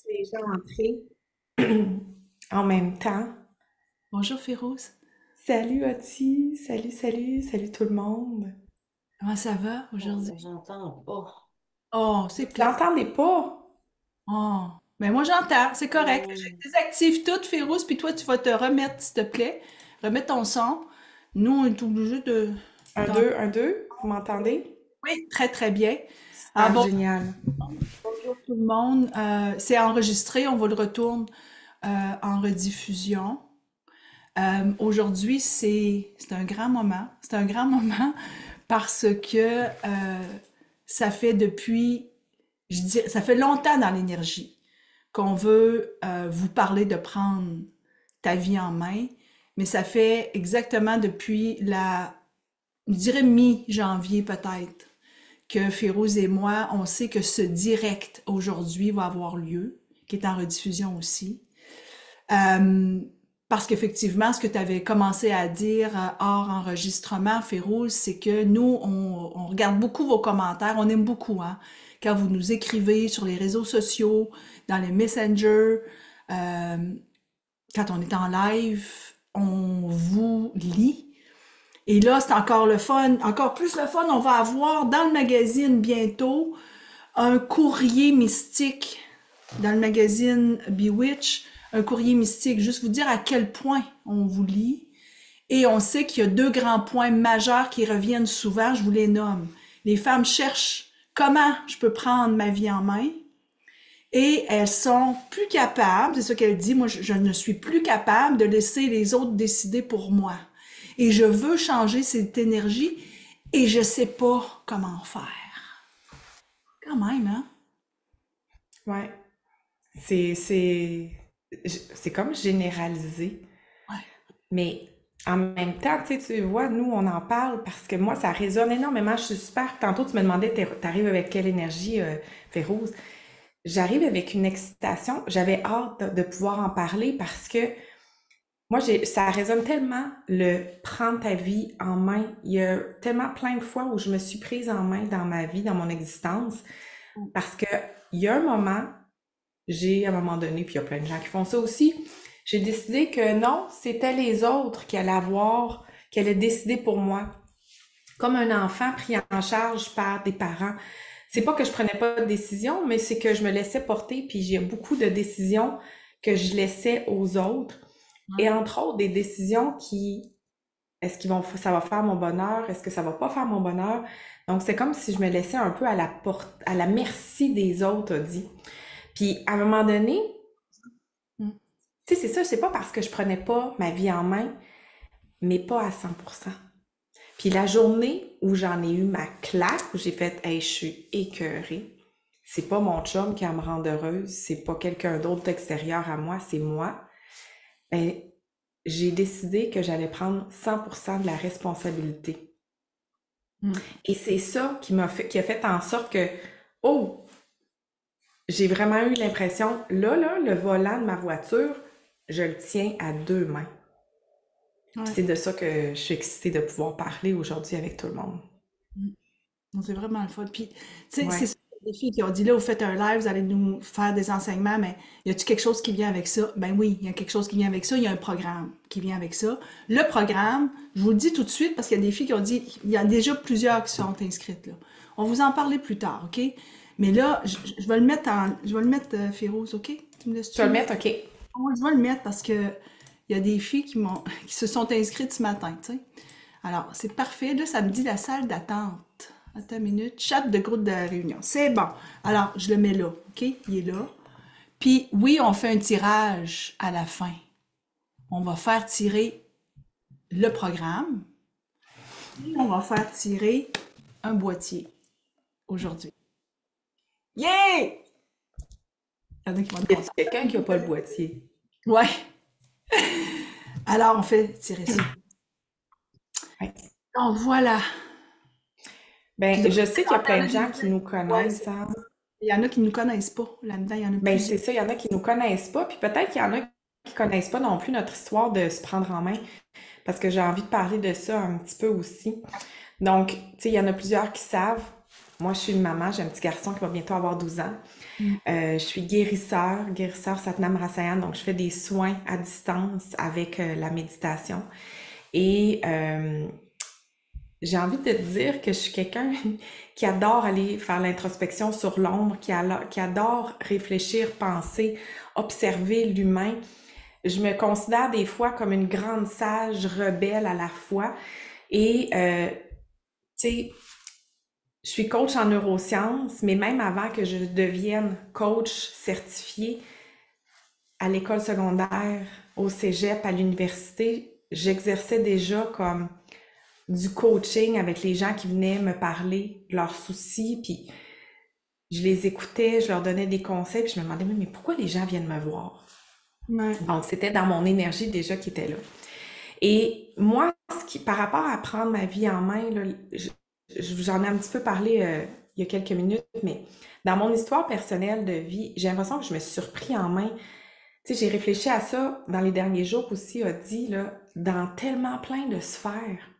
Les gens entrer en même temps. Bonjour Féroce, Salut Oti, salut tout le monde. comment ça va Oh, aujourd'hui? mais j'entends pas. Oh, Vous c'est plat. l'entendez pas? Oh, ben moi j'entends, c'est correct. Je Hum, désactive tout, Féroce, puis toi tu vas te remettre, s'il te plaît. Remettre ton son. Nous, on est obligés de... Un, d'en- deux, un, deux. Vous m'entendez? Oui, très très bien. Ah Ah, bon, génial. bonjour tout le monde. C'est enregistré, on vous le retourne en rediffusion. Aujourd'hui, c'est un grand moment. C'est un grand moment parce que ça fait depuis, je dirais, ça fait longtemps dans l'énergie qu'on veut vous parler de prendre ta vie en main, mais ça fait exactement depuis je dirais mi-janvier peut-être, que Férouz et moi, on sait que ce direct aujourd'hui va avoir lieu, qui est en rediffusion aussi. Euh, Parce qu'effectivement, ce que tu avais commencé à dire hors enregistrement, Férouz, c'est que nous, on regarde beaucoup vos commentaires, on aime beaucoup, hein, quand vous nous écrivez sur les réseaux sociaux, dans les messengers, euh, quand on est en live, on vous lit. Et là, c'est encore le fun, encore plus le fun, on va avoir dans le magazine bientôt un courrier mystique dans le magazine Bewitch, un courrier mystique, juste vous dire à quel point on vous lit. Et on sait qu'il y a deux grands points majeurs qui reviennent souvent, je vous les nomme. Les femmes cherchent comment je peux prendre ma vie en main et elles sont plus capables, c'est ce qu'elle dit, moi je ne suis plus capable de laisser les autres décider pour moi. Et je veux changer cette énergie et je sais pas comment faire. Quand même, hein? Ouais. C'est comme généralisé. Ouais. Mais en même temps, tu vois, nous, on en parle parce que moi, ça résonne énormément. Je suis super. Tantôt, tu me demandais, t'arrives avec quelle énergie, Férouz? J'arrive avec une excitation. J'avais hâte de pouvoir en parler parce que moi, ça résonne tellement le prendre ta vie en main. Il y a tellement plein de fois où je me suis prise en main dans ma vie, dans mon existence, parce que il y a un moment, à un moment donné, puis il y a plein de gens qui font ça aussi, j'ai décidé que non, c'était les autres qui allaient décider pour moi. Comme un enfant pris en charge par des parents. C'est pas que je prenais pas de décision, mais c'est que je me laissais porter, puis j'ai beaucoup de décisions que je laissais aux autres. Et entre autres, des décisions est-ce ça va faire mon bonheur? Est-ce que ça va pas faire mon bonheur? Donc, c'est comme si je me laissais un peu à la merci des autres, a dit. Puis, à un moment donné, Mm. tu sais, c'est ça, c'est pas parce que je prenais pas ma vie en main, mais pas à 100%. Puis la journée où j'en ai eu ma claque, où j'ai fait, hey, je suis écœurée, c'est pas mon chum qui va me rendre heureuse, c'est pas quelqu'un d'autre d'extérieur à moi, c'est moi. Ben, j'ai décidé que j'allais prendre 100% de la responsabilité. Mm. Et c'est ça qui a fait en sorte que, oh, j'ai vraiment eu l'impression, là, le volant de ma voiture, je le tiens à deux mains. Puis Ouais. c'est de ça que je suis excitée de pouvoir parler aujourd'hui avec tout le monde. Mm. Non, c'est vraiment le fun. Puis, tu sais, c'est Ouais. sûr, qu'il y a des filles qui ont dit là, vous faites un live, vous allez nous faire des enseignements, mais y a-tu quelque chose qui vient avec ça? Ben oui, il y a quelque chose qui vient avec ça. Il y a un programme qui vient avec ça. Le programme, je vous le dis tout de suite parce qu'il y a des filles qui ont dit, il y a déjà plusieurs qui sont inscrites là. On va vous en parler plus tard, OK? Mais là, je vais le mettre je vais le mettre, Féroce, OK? Tu me Tu vas laisses-tu? le mettre, OK. Ouais, je vais le mettre parce que il y a des filles qui se sont inscrites ce matin, tu sais. Alors, c'est parfait. Là, ça me dit la salle d'attente. Attends une minute. Chat de groupe de réunion. C'est bon. Alors, je le mets là. OK? Il est là. Puis, oui, on fait un tirage à la fin. On va faire tirer le programme. Et on va faire tirer un boîtier aujourd'hui. Yeah! Il y en a qui vont être Y a contents. quelqu'un qui a pas le boîtier? Ouais. Alors, on fait tirer ça. Ouais. Donc, voilà. Puis Ben, là, je sais qu'il y a plein de j'entends gens dire, qui nous ouais, connaissent, hein. il y en a qui ne nous connaissent pas. Là-dedans, il y en a Ben, plusieurs. c'est ça, il y en a qui nous connaissent pas, puis peut-être qu'il y en a qui connaissent pas non plus notre histoire de se prendre en main, parce que j'ai envie de parler de ça un petit peu aussi. Donc, tu sais, il y en a plusieurs qui savent. Moi, je suis une maman, j'ai un petit garçon qui va bientôt avoir 12 ans. Mm. Je suis guérisseur Satnam Rasayan, donc je fais des soins à distance avec la méditation. Et j'ai envie de te dire que je suis quelqu'un qui adore aller faire l'introspection sur l'ombre, qui adore réfléchir, penser, observer l'humain. Je me considère des fois comme une grande sage rebelle à la fois. Et, tu sais, je suis coach en neurosciences, mais même avant que je devienne coach certifié à l'école secondaire, au cégep, à l'université, j'exerçais déjà comme du coaching avec les gens qui venaient me parler de leurs soucis, puis je les écoutais, je leur donnais des conseils, puis je me demandais, mais pourquoi les gens viennent me voir? Ouais. Donc, c'était dans mon énergie déjà qui était là. Et moi, par rapport à prendre ma vie en main, là, j'en ai un petit peu parlé il y a quelques minutes, mais dans mon histoire personnelle de vie, j'ai l'impression que je me suis surpris en main. Tu sais, j'ai réfléchi à ça dans les derniers jours aussi, a dit, là, dans tellement plein de sphères.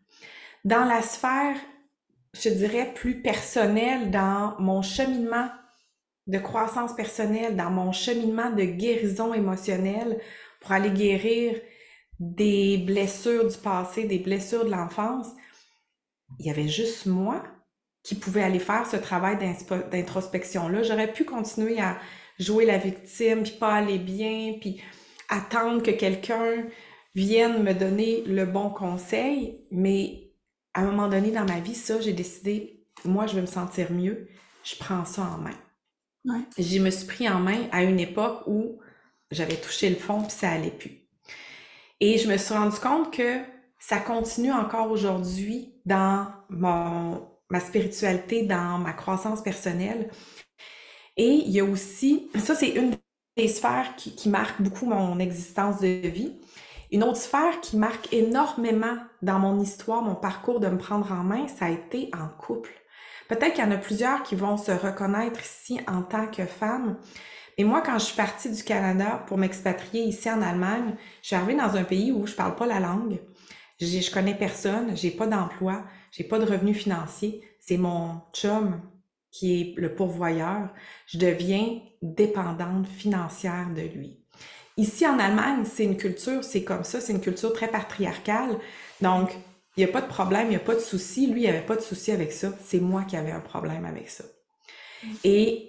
Dans la sphère, je dirais, plus personnelle, dans mon cheminement de croissance personnelle, dans mon cheminement de guérison émotionnelle pour aller guérir des blessures du passé, des blessures de l'enfance, il y avait juste moi qui pouvais aller faire ce travail d'introspection-là. J'aurais pu continuer à jouer la victime, puis pas aller bien, puis attendre que quelqu'un vienne me donner le bon conseil, mais à un moment donné dans ma vie, ça, j'ai décidé, moi, je veux me sentir mieux, je prends ça en main. Ouais. Je me suis pris en main à une époque où j'avais touché le fond, puis ça allait plus. Et je me suis rendu compte que ça continue encore aujourd'hui dans ma spiritualité, dans ma croissance personnelle. Et il y a aussi, ça c'est une des sphères qui marque beaucoup mon existence de vie. Une autre sphère qui marque énormément dans mon histoire, mon parcours de me prendre en main, ça a été en couple. Peut-être qu'il y en a plusieurs qui vont se reconnaître ici en tant que femme. Et moi, quand je suis partie du Canada pour m'expatrier ici en Allemagne, je suis arrivée dans un pays où je parle pas la langue. Je connais personne, j'ai pas d'emploi, j'ai pas de revenus financiers. C'est mon chum qui est le pourvoyeur. Je deviens dépendante financière de lui. Ici en Allemagne, c'est une culture, c'est comme ça, c'est une culture très patriarcale. Donc, il n'y a pas de problème, il n'y a pas de souci. Lui, il n'y avait pas de souci avec ça. C'est moi qui avais un problème avec ça. Et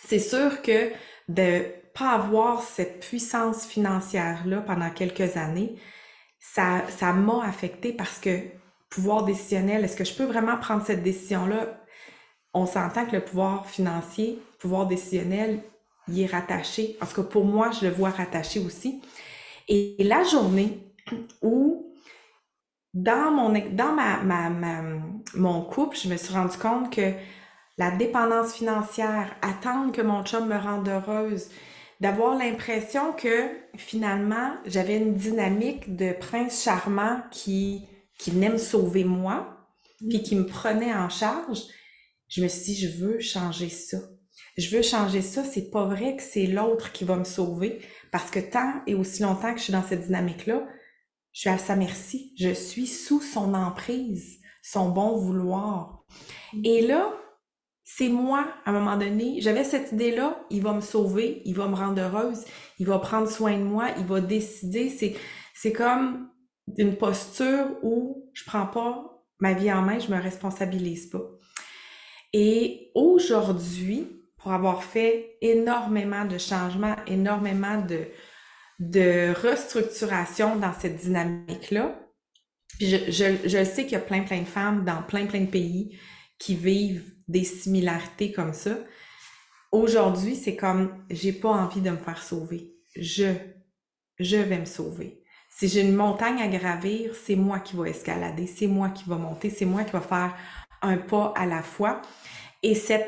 c'est sûr que de pas avoir cette puissance financière-là pendant quelques années, ça m'a affectée parce que pouvoir décisionnel, est-ce que je peux vraiment prendre cette décision-là? On s'entend que le pouvoir financier, le pouvoir décisionnel, il est rattaché. En tout cas, pour moi, je le vois rattaché aussi. Et la journée où, dans mon couple, je me suis rendu compte que la dépendance financière, attendre que mon chum me rende heureuse, d'avoir l'impression que finalement, j'avais une dynamique de prince charmant qui venait me sauver moi, puis qui me prenait en charge, je me suis dit, je veux changer ça. Je veux changer ça. C'est pas vrai que c'est l'autre qui va me sauver, parce que tant et aussi longtemps que je suis dans cette dynamique-là, je suis à sa merci. Je suis sous son emprise, son bon vouloir. Et là, c'est moi, à un moment donné, j'avais cette idée-là, il va me sauver, il va me rendre heureuse, il va prendre soin de moi, il va décider. C'est comme une posture où je prends pas ma vie en main, je me responsabilise pas. Et aujourd'hui, pour avoir fait énormément de changements, énormément de restructuration dans cette dynamique-là, puis je sais qu'il y a plein de femmes dans plein de pays qui vivent des similarités comme ça. Aujourd'hui, c'est comme, j'ai pas envie de me faire sauver. Je vais me sauver. Si j'ai une montagne à gravir, c'est moi qui vais escalader, c'est moi qui vais monter, c'est moi qui vais faire un pas à la fois. Et ce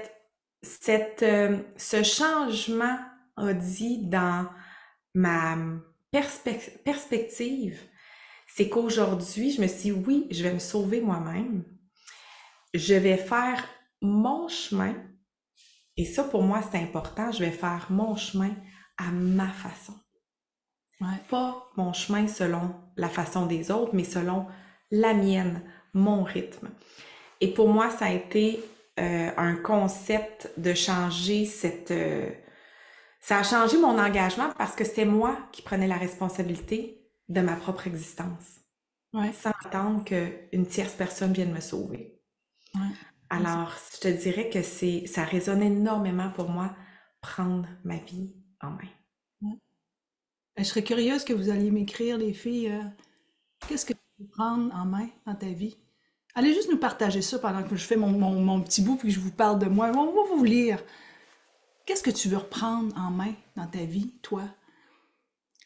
changement a dit dans ma perspective, c'est qu'aujourd'hui, je me suis dit, oui, je vais me sauver moi-même. Je vais faire mon chemin. Et ça, pour moi, c'est important. Je vais faire mon chemin à ma façon. Ouais. Pas mon chemin selon la façon des autres, mais selon la mienne, mon rythme. Et pour moi, ça a été un concept de changer ça a changé mon engagement parce que c'était moi qui prenais la responsabilité de ma propre existence, Ouais, sans attendre qu'une tierce personne vienne me sauver. ouais. Alors, je te dirais que ça résonne énormément pour moi, prendre ma vie en main. Ouais. Je serais curieuse que vous alliez m'écrire, les filles, qu'est-ce que tu veux prendre en main dans ta vie? Allez juste nous partager ça pendant que je fais mon petit bout puis que je vous parle de moi. On va vous lire. Qu'est-ce que tu veux reprendre en main dans ta vie, toi?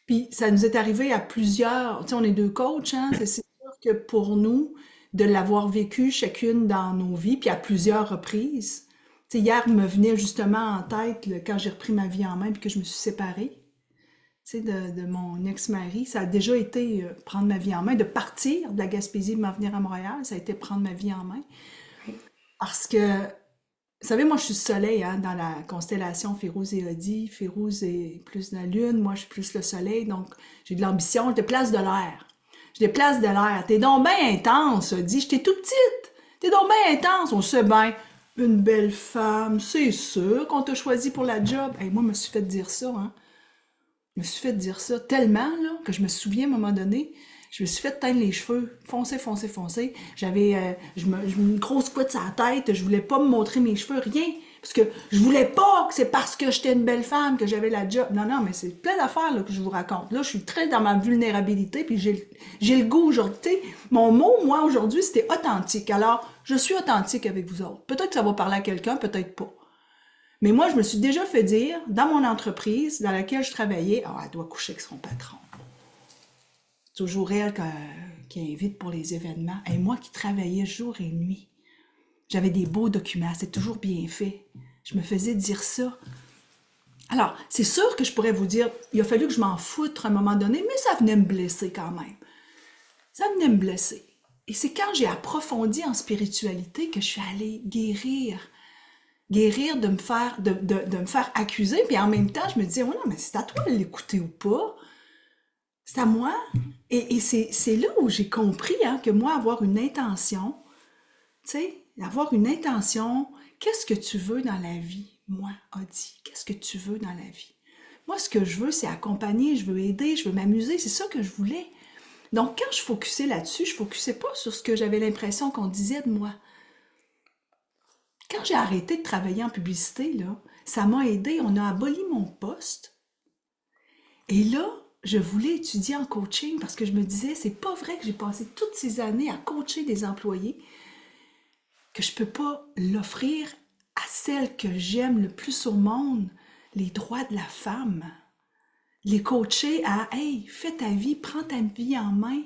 Puis ça nous est arrivé à plusieurs, tu sais, on est deux coachs, hein? C'est sûr que pour nous, de l'avoir vécu chacune dans nos vies, puis à plusieurs reprises. Tu sais, hier, me venait justement en tête quand j'ai repris ma vie en main puis que je me suis séparée, tu sais, de mon ex-mari. Ça a déjà été prendre ma vie en main, de partir de la Gaspésie, de m'en venir à Montréal, ça a été prendre ma vie en main. Oui. Parce que vous savez, moi, je suis soleil, hein, dans la constellation Férouz et Odie. Férouz est plus la lune, moi, je suis plus le soleil. Donc, j'ai de l'ambition, je déplace de l'air. Je déplace de l'air. T'es donc bien intense, Odie. J'étais toute petite. T'es donc bien intense. On sait bien. Une belle femme, c'est sûr qu'on t'a choisi pour la job. Hey, moi, je me suis fait dire ça, hein. Je me suis fait dire ça tellement, là, que je me souviens à un moment donné, je me suis fait teindre les cheveux, foncé, foncé, foncé. J'avais une grosse couette sur la tête, je voulais pas me montrer mes cheveux, rien. Parce que je voulais pas que c'est parce que j'étais une belle femme que j'avais la job. Non, non, mais c'est plein d'affaires là, que je vous raconte. Là, je suis très dans ma vulnérabilité, puis j'ai le goût aujourd'hui. Tu sais, mon mot, moi, aujourd'hui, c'était authentique. Alors, je suis authentique avec vous autres. Peut-être que ça va parler à quelqu'un, peut-être pas. Mais moi, je me suis déjà fait dire, dans mon entreprise dans laquelle je travaillais, ah, elle doit coucher avec son patron. C'est toujours elle qui invite pour les événements. Et moi qui travaillais jour et nuit, j'avais des beaux documents, c'est toujours bien fait. Je me faisais dire ça. Alors, c'est sûr que je pourrais vous dire, il a fallu que je m'en foutre à un moment donné, mais ça venait me blesser quand même. Ça venait me blesser. Et c'est quand j'ai approfondi en spiritualité que je suis allée guérir de me faire accuser, puis en même temps, je me disais, ouais, non, mais c'est à toi de l'écouter ou pas. C'est à moi. Et c'est là où j'ai compris hein, que moi, avoir une intention, tu sais, avoir une intention, qu'est-ce que tu veux dans la vie, moi, Audie? Qu'est-ce que tu veux dans la vie? Moi, ce que je veux, c'est accompagner, je veux aider, je veux m'amuser, c'est ça que je voulais. Donc, quand je focusais là-dessus, je focusais pas sur ce que j'avais l'impression qu'on disait de moi. Quand j'ai arrêté de travailler en publicité, là, ça m'a aidé. On a aboli mon poste. Et là, je voulais étudier en coaching parce que je me disais, c'est pas vrai que j'ai passé toutes ces années à coacher des employés, que je peux pas l'offrir à celle que j'aime le plus au monde, les droits de la femme. Les coacher à, hey, fais ta vie, prends ta vie en main.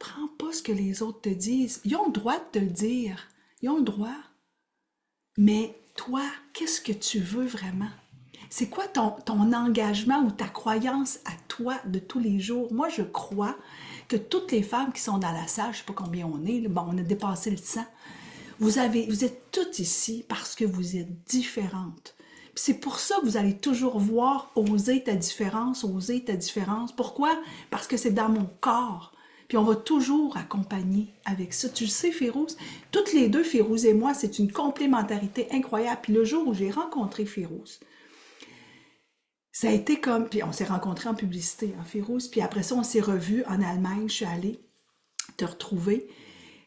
Prends pas ce que les autres te disent. Ils ont le droit de te le dire. Ils ont le droit. Mais toi, qu'est-ce que tu veux vraiment? C'est quoi ton engagement ou ta croyance à toi de tous les jours? Moi, je crois que toutes les femmes qui sont dans la salle, je ne sais pas combien on est, bon, on a dépassé le 100, vous êtes toutes ici parce que vous êtes différentes. C'est pour ça que vous allez toujours voir oser ta différence, oser ta différence. Pourquoi? Parce que c'est dans mon corps. Puis on va toujours accompagner avec ça. Tu le sais, Férouz, toutes les deux, Férouz et moi, c'est une complémentarité incroyable. Puis le jour où j'ai rencontré Férouz, ça a été comme... Puis on s'est rencontrés en publicité, hein, Férouz. Puis après ça, on s'est revus en Allemagne. Je suis allée te retrouver.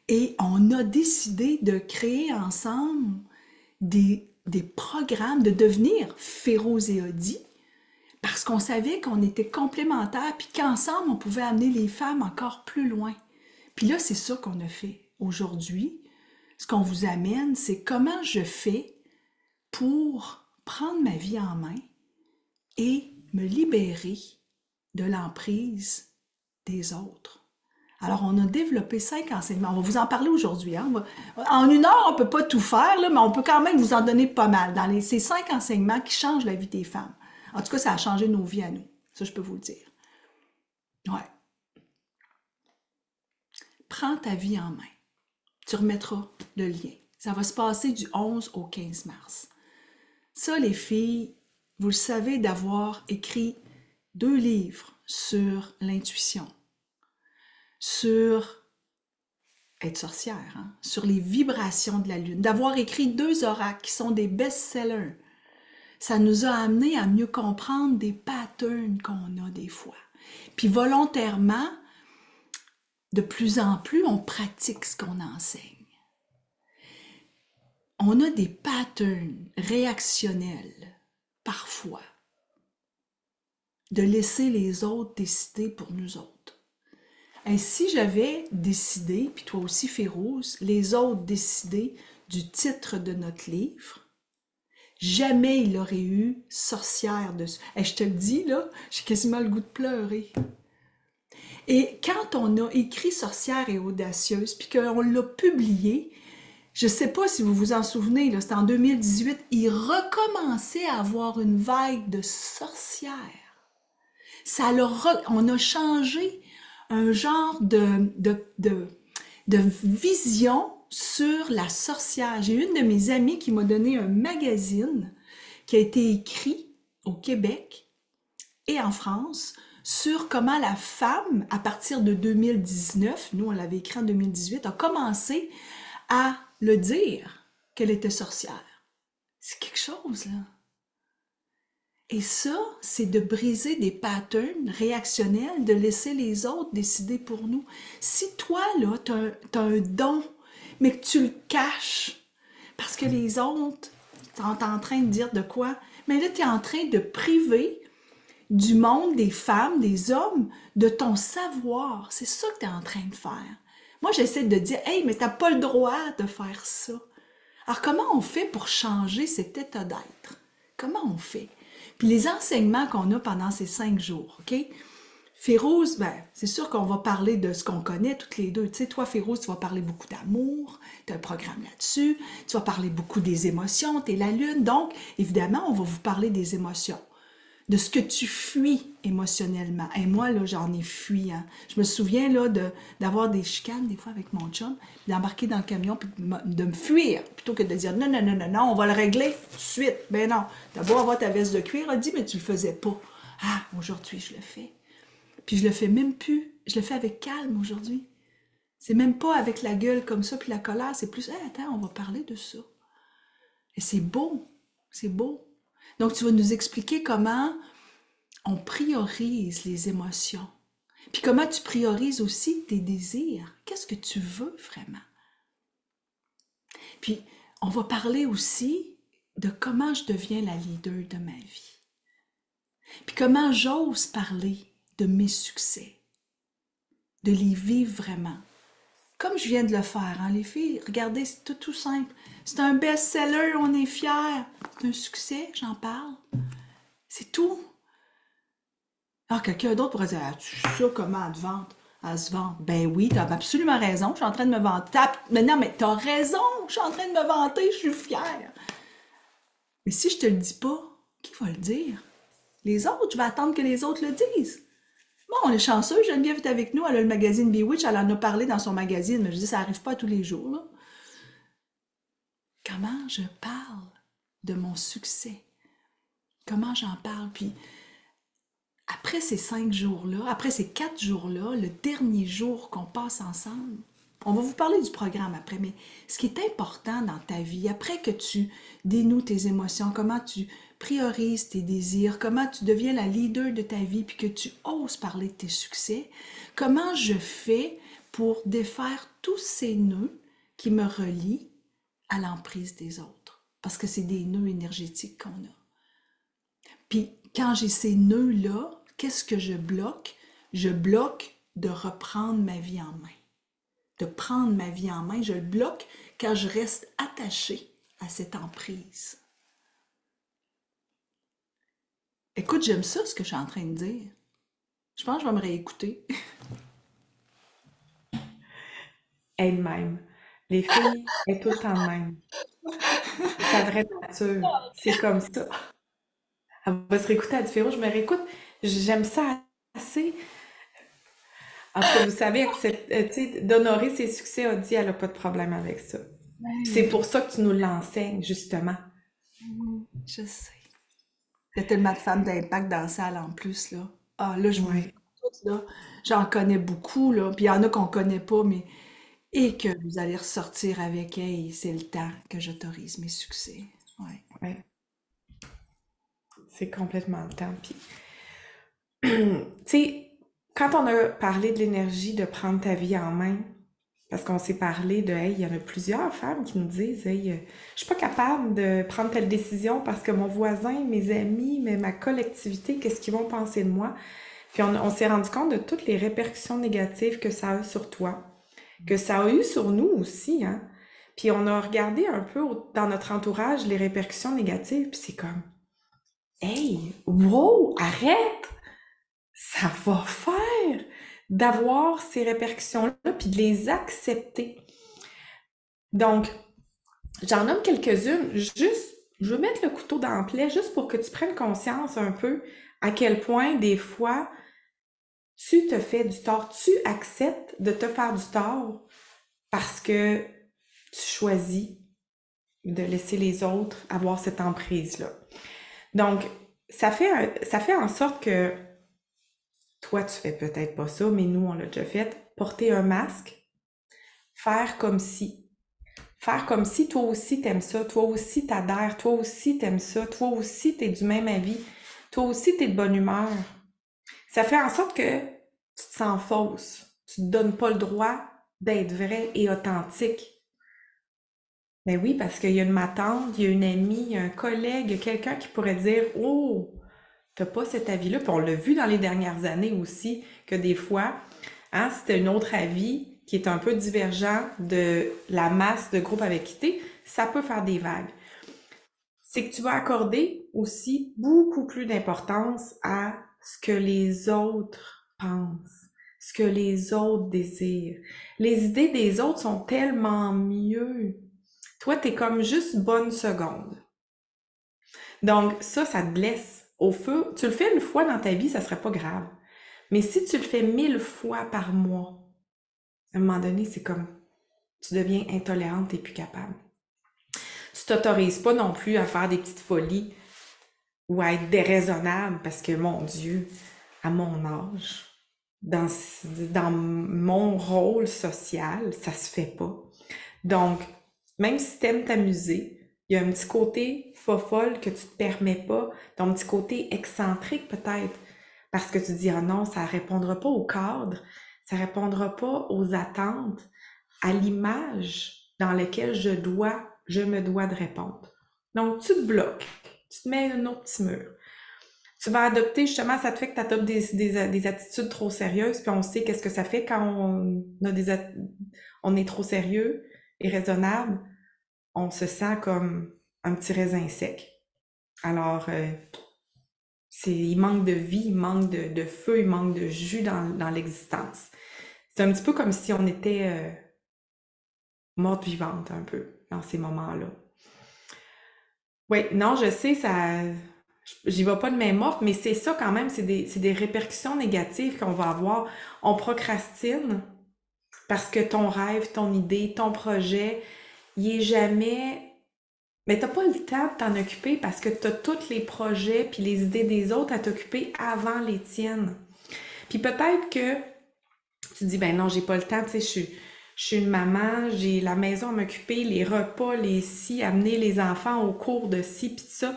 Et on a décidé de créer ensemble des programmes, de devenir Férouz et Odie, parce qu'on savait qu'on était complémentaires, puis qu'ensemble, on pouvait amener les femmes encore plus loin. Puis là, c'est ça qu'on a fait. Aujourd'hui, ce qu'on vous amène, c'est comment je fais pour prendre ma vie en main et me libérer de l'emprise des autres. Alors, on a développé 5 enseignements. On va vous en parler aujourd'hui. Hein? En 1 heure, on ne peut pas tout faire, là, mais on peut quand même vous en donner pas mal dans ces 5 enseignements qui changent la vie des femmes. En tout cas, ça a changé nos vies à nous. Ça, je peux vous le dire. Ouais. Prends ta vie en main. Tu remettras le lien. Ça va se passer du 11 au 15 mars. Ça, les filles, vous le savez d'avoir écrit 2 livres sur l'intuition, sur être sorcière, hein, sur les vibrations de la Lune, d'avoir écrit 2 oracles qui sont des best-sellers. Ça nous a amené à mieux comprendre des patterns qu'on a des fois. Puis volontairement, de plus en plus, on pratique ce qu'on enseigne. On a des patterns réactionnels, parfois, de laisser les autres décider pour nous autres. Et si j'avais décidé, puis toi aussi Férouz, les autres décider du titre de notre livre, jamais il aurait eu sorcière dessus. Et je te le dis, là, j'ai quasiment le goût de pleurer. Et quand on a écrit Sorcière et audacieuse, puis qu'on l'a publié, je ne sais pas si vous vous en souvenez, là, c'était en 2018, il recommençait à avoir une vague de sorcières. On a changé un genre de vision sur la sorcière. J'ai une de mes amies qui m'a donné un magazine qui a été écrit au Québec et en France sur comment la femme, à partir de 2019, nous on l'avait écrit en 2018, a commencé à le dire qu'elle était sorcière. C'est quelque chose, là. Et ça, c'est de briser des patterns réactionnels, de laisser les autres décider pour nous. Si toi, là, t'as un don, mais que tu le caches, parce que les autres sont en train de dire de quoi, mais là, tu es en train de priver du monde, des femmes, des hommes, de ton savoir. C'est ça que tu es en train de faire. Moi, j'essaie de dire, hey, mais tu n'as pas le droit de faire ça. Alors, comment on fait pour changer cet état d'être? Comment on fait? Puis les enseignements qu'on a pendant ces 5 jours, OK? Férouz, ben, c'est sûr qu'on va parler de ce qu'on connaît toutes les deux. Tu sais, toi, Férouz, tu vas parler beaucoup d'amour, tu as un programme là-dessus, tu vas parler beaucoup des émotions, tu es la lune. Donc, évidemment, on va vous parler des émotions, de ce que tu fuis émotionnellement. Et moi, là, j'en ai fui. Hein. Je me souviens là d'avoir des chicanes des fois avec mon chum, d'embarquer dans le camion puis de me fuir, plutôt que de dire non, non, non, non, non, on va le régler tout de suite. Ben non, t'as beau avoir ta veste de cuir, elle dit, mais tu le faisais pas. Ah, aujourd'hui, je le fais. Puis je le fais même plus. Je le fais avec calme aujourd'hui. C'est même pas avec la gueule comme ça, puis la colère, c'est plus, hey, attends, on va parler de ça. Et c'est beau, c'est beau. Donc, tu vas nous expliquer comment on priorise les émotions. Puis comment tu priorises aussi tes désirs. Qu'est-ce que tu veux vraiment? Puis, on va parler aussi de comment je deviens la leader de ma vie. Puis comment j'ose parler de mes succès, de les vivre vraiment. Comme je viens de le faire, hein, les filles, regardez, c'est tout simple. C'est un best-seller, on est fiers. C'est un succès, j'en parle. C'est tout. Alors, quelqu'un d'autre pourrait dire, ah, tu sais ça, comment elle se vend? Ben oui, tu as absolument raison, je suis en train de me vanter. Mais non, mais tu as raison, je suis en train de me vanter, je suis fière. Mais si je te le dis pas, qui va le dire? Les autres, je vais attendre que les autres le disent. Bon, on est chanceux, Geneviève est avec nous, elle a le magazine Bewitch, elle en a parlé dans son magazine, mais je dis, ça n'arrive pas tous les jours, là. Comment je parle de mon succès? Comment j'en parle? Puis, après ces 5 jours-là, après ces 4 jours-là, le dernier jour qu'on passe ensemble, on va vous parler du programme après, mais ce qui est important dans ta vie, après que tu dénoues tes émotions, comment tu priorises tes désirs, comment tu deviens la leader de ta vie, puis que tu oses parler de tes succès, comment je fais pour défaire tous ces nœuds qui me relient à l'emprise des autres, parce que c'est des nœuds énergétiques qu'on a. Puis quand j'ai ces nœuds-là, qu'est-ce que je bloque? Je bloque de reprendre ma vie en main. De prendre ma vie en main, je le bloque quand je reste attachée à cette emprise. Écoute, j'aime ça ce que je suis en train de dire. Je pense que je vais me réécouter. Elle-même. Les filles, elles sont tout le temps de même. C'est sa vraie nature. C'est comme ça. Elle va se réécouter à différents. Je me réécoute. J'aime ça assez. En tout cas, vous savez, d'honorer ses succès, a dit, elle n'a pas de problème avec ça. C'est pour ça que tu nous l'enseignes, justement. Je sais. Il y a tellement de femmes d'impact dans la salle en plus, là. Ah, là, je vois Ouais. toutes, là. J'en connais beaucoup, là. Puis il y en a qu'on connaît pas, mais Et que vous allez ressortir avec, hey, c'est le temps que j'autorise mes succès. Ouais. Ouais, c'est complètement le temps. Puis, tu sais, quand on a parlé de l'énergie de prendre ta vie en main, parce qu'on s'est parlé de, hey, il y en a plusieurs femmes qui nous disent, hey, je suis pas capable de prendre telle décision parce que mon voisin, mes amis, mais ma collectivité, qu'est-ce qu'ils vont penser de moi? Puis on s'est rendu compte de toutes les répercussions négatives que ça a sur toi, que ça a eu sur nous aussi, hein. Puis on a regardé un peu dans notre entourage les répercussions négatives, puis c'est comme, hey, wow, arrête! Ça va faire d'avoir ces répercussions-là, puis de les accepter. Donc, j'en nomme quelques-unes, juste, je veux mettre le couteau dans le plaie, juste pour que tu prennes conscience un peu à quel point, des fois, tu te fais du tort, tu acceptes de te faire du tort parce que tu choisis de laisser les autres avoir cette emprise-là. Donc, ça fait en sorte que toi, tu fais peut-être pas ça, mais nous, on l'a déjà fait, porter un masque, faire comme si. Faire comme si toi aussi t'aimes ça, toi aussi t'adhères, toi aussi t'aimes ça, toi aussi t'es du même avis, toi aussi t'es de bonne humeur. Ça fait en sorte que tu te sens fausse. Tu te donnes pas le droit d'être vrai et authentique. Ben oui, parce qu'il y a ma tante, il y a une amie, il y a un collègue, il y a quelqu'un qui pourrait dire, oh, t'as pas cet avis-là. Puis on l'a vu dans les dernières années aussi, que des fois, hein, c'était un autre avis qui est un peu divergent de la masse de groupes avec qui t'es, ça peut faire des vagues. C'est que tu vas accorder aussi beaucoup plus d'importance à ce que les autres pensent, ce que les autres désirent. Les idées des autres sont tellement mieux. Toi, t'es comme juste bonne seconde. Donc ça te blesse. Au feu, tu le fais une fois dans ta vie, ça serait pas grave. Mais si tu le fais 1000 fois par mois, à un moment donné, c'est comme, tu deviens intolérante, t'es plus capable. Tu t'autorises pas non plus à faire des petites folies ou à être déraisonnable parce que, mon Dieu, à mon âge, dans, dans mon rôle social, ça se fait pas. Donc, même si t'aimes t'amuser, il y a un petit côté fofolle que tu te permets pas, ton petit côté excentrique peut-être, parce que tu dis, ah non, ça répondra pas au cadre, ça répondra pas aux attentes, à l'image dans laquelle je me dois de répondre. Donc, tu te bloques, tu te mets un autre petit mur. Tu vas adopter, justement, ça te fait que tu adoptes des attitudes trop sérieuses, puis on sait qu'est-ce que ça fait quand on est trop sérieux et raisonnable, on se sent comme un petit raisin sec. Alors, il manque de vie, il manque de feu, il manque de jus dans l'existence. C'est un petit peu comme si on était morte vivante un peu dans ces moments-là. Oui, non, je sais, j'y vais pas de main morte, mais c'est ça quand même, c'est des répercussions négatives qu'on va avoir. On procrastine parce que ton rêve, ton idée, ton projet, il est jamais. Mais t'as pas le temps de t'en occuper parce que t'as tous les projets puis les idées des autres à t'occuper avant les tiennes. Puis peut-être que tu dis, ben non, j'ai pas le temps, tu sais, je suis une maman, j'ai la maison à m'occuper, les repas, les ci, amener les enfants au cours de ci, puis ça.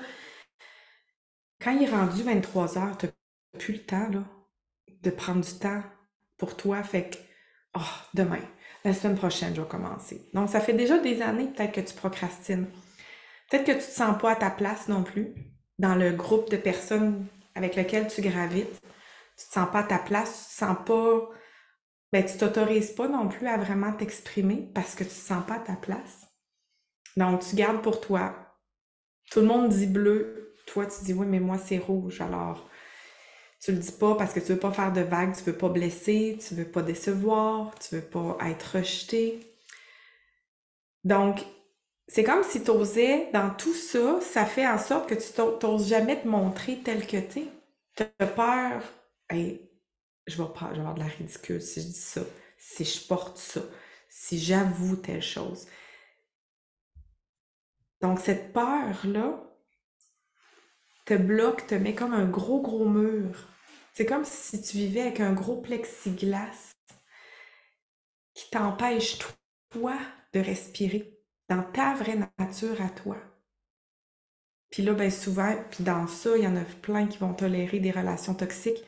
Quand il est rendu 23 heures, t'as plus le temps, là, de prendre du temps pour toi. Fait que, oh, demain, la semaine prochaine, je vais commencer. Donc, ça fait déjà des années, peut-être, que tu procrastines. Peut-être que tu te sens pas à ta place non plus dans le groupe de personnes avec lequel tu gravites. Tu te sens pas à ta place, tu te sens pas, ben tu t'autorises pas non plus à vraiment t'exprimer parce que tu te sens pas à ta place. Donc tu gardes pour toi. Tout le monde dit bleu, toi tu dis oui mais moi c'est rouge. Alors tu le dis pas parce que tu veux pas faire de vagues, tu veux pas blesser, tu veux pas décevoir, tu veux pas être rejeté. Donc c'est comme si tu osais, dans tout ça, ça fait en sorte que tu t'oses jamais te montrer tel que t'es. Tu as peur, hey, je vais avoir de la ridicule si je dis ça, si je porte ça, si j'avoue telle chose. Donc cette peur-là te bloque, te met comme un gros mur. C'est comme si tu vivais avec un gros plexiglas qui t'empêche toi de respirer dans ta vraie nature à toi. Puis là, ben souvent, puis dans ça, il y en a plein qui vont tolérer des relations toxiques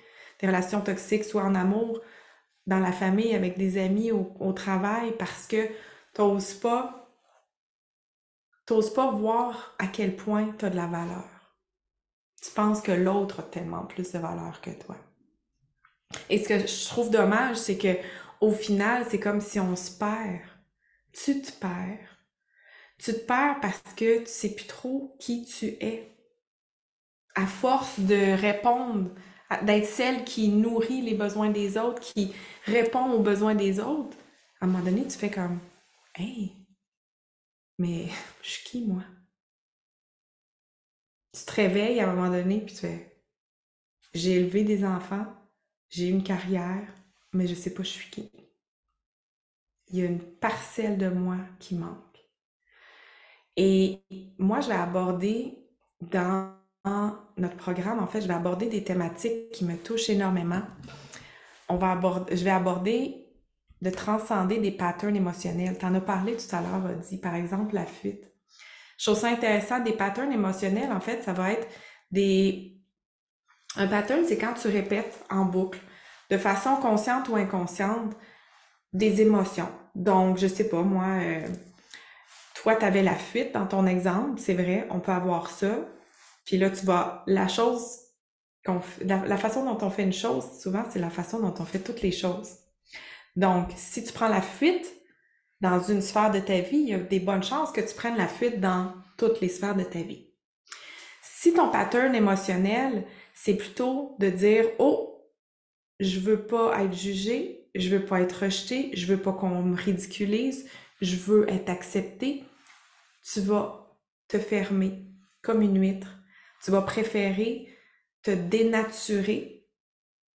soit en amour, dans la famille, avec des amis, au travail, parce que t'oses pas, t'oses pas voir à quel point tu as de la valeur. Tu penses que l'autre a tellement plus de valeur que toi. Et ce que je trouve dommage, c'est que au final, c'est comme si on se perd. Tu te perds. Tu te perds parce que tu sais plus trop qui tu es. À force de répondre, d'être celle qui nourrit les besoins des autres, qui répond aux besoins des autres, à un moment donné, tu fais comme hey, mais je suis qui, moi? Tu te réveilles à un moment donné, puis tu fais j'ai élevé des enfants, j'ai une carrière, mais je sais pas je suis qui. Il y a une parcelle de moi qui manque. Et moi, je vais aborder dans notre programme, en fait, je vais aborder des thématiques qui me touchent énormément. Je vais aborder de transcender des patterns émotionnels. Tu en as parlé tout à l'heure, Audie, par exemple, la fuite. Je trouve ça intéressant, des patterns émotionnels, en fait, ça va être un pattern, c'est quand tu répètes en boucle, de façon consciente ou inconsciente, des émotions. Donc, je sais pas, moi, toi, tu avais la fuite dans ton exemple, c'est vrai, on peut avoir ça. Puis là, la façon dont on fait une chose, souvent, c'est la façon dont on fait toutes les choses. Donc, si tu prends la fuite dans une sphère de ta vie, il y a des bonnes chances que tu prennes la fuite dans toutes les sphères de ta vie. Si ton pattern émotionnel, c'est plutôt de dire, oh, je veux pas être jugée, je veux pas être rejetée, je veux pas qu'on me ridiculise, je veux être acceptée, tu vas te fermer comme une huître. Tu vas préférer te dénaturer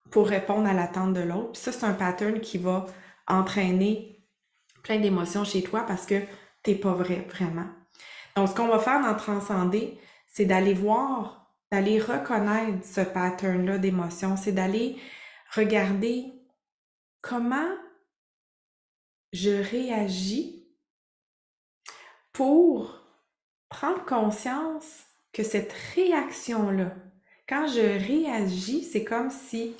pour répondre à l'attente de l'autre. Puis ça, c'est un pattern qui va entraîner plein d'émotions chez toi parce que t'es pas vrai, vraiment. Donc, ce qu'on va faire dans Transcender, c'est d'aller voir, d'aller reconnaître ce pattern-là d'émotions. C'est d'aller regarder comment je réagis pour prendre conscience que cette réaction-là, quand je réagis, c'est comme si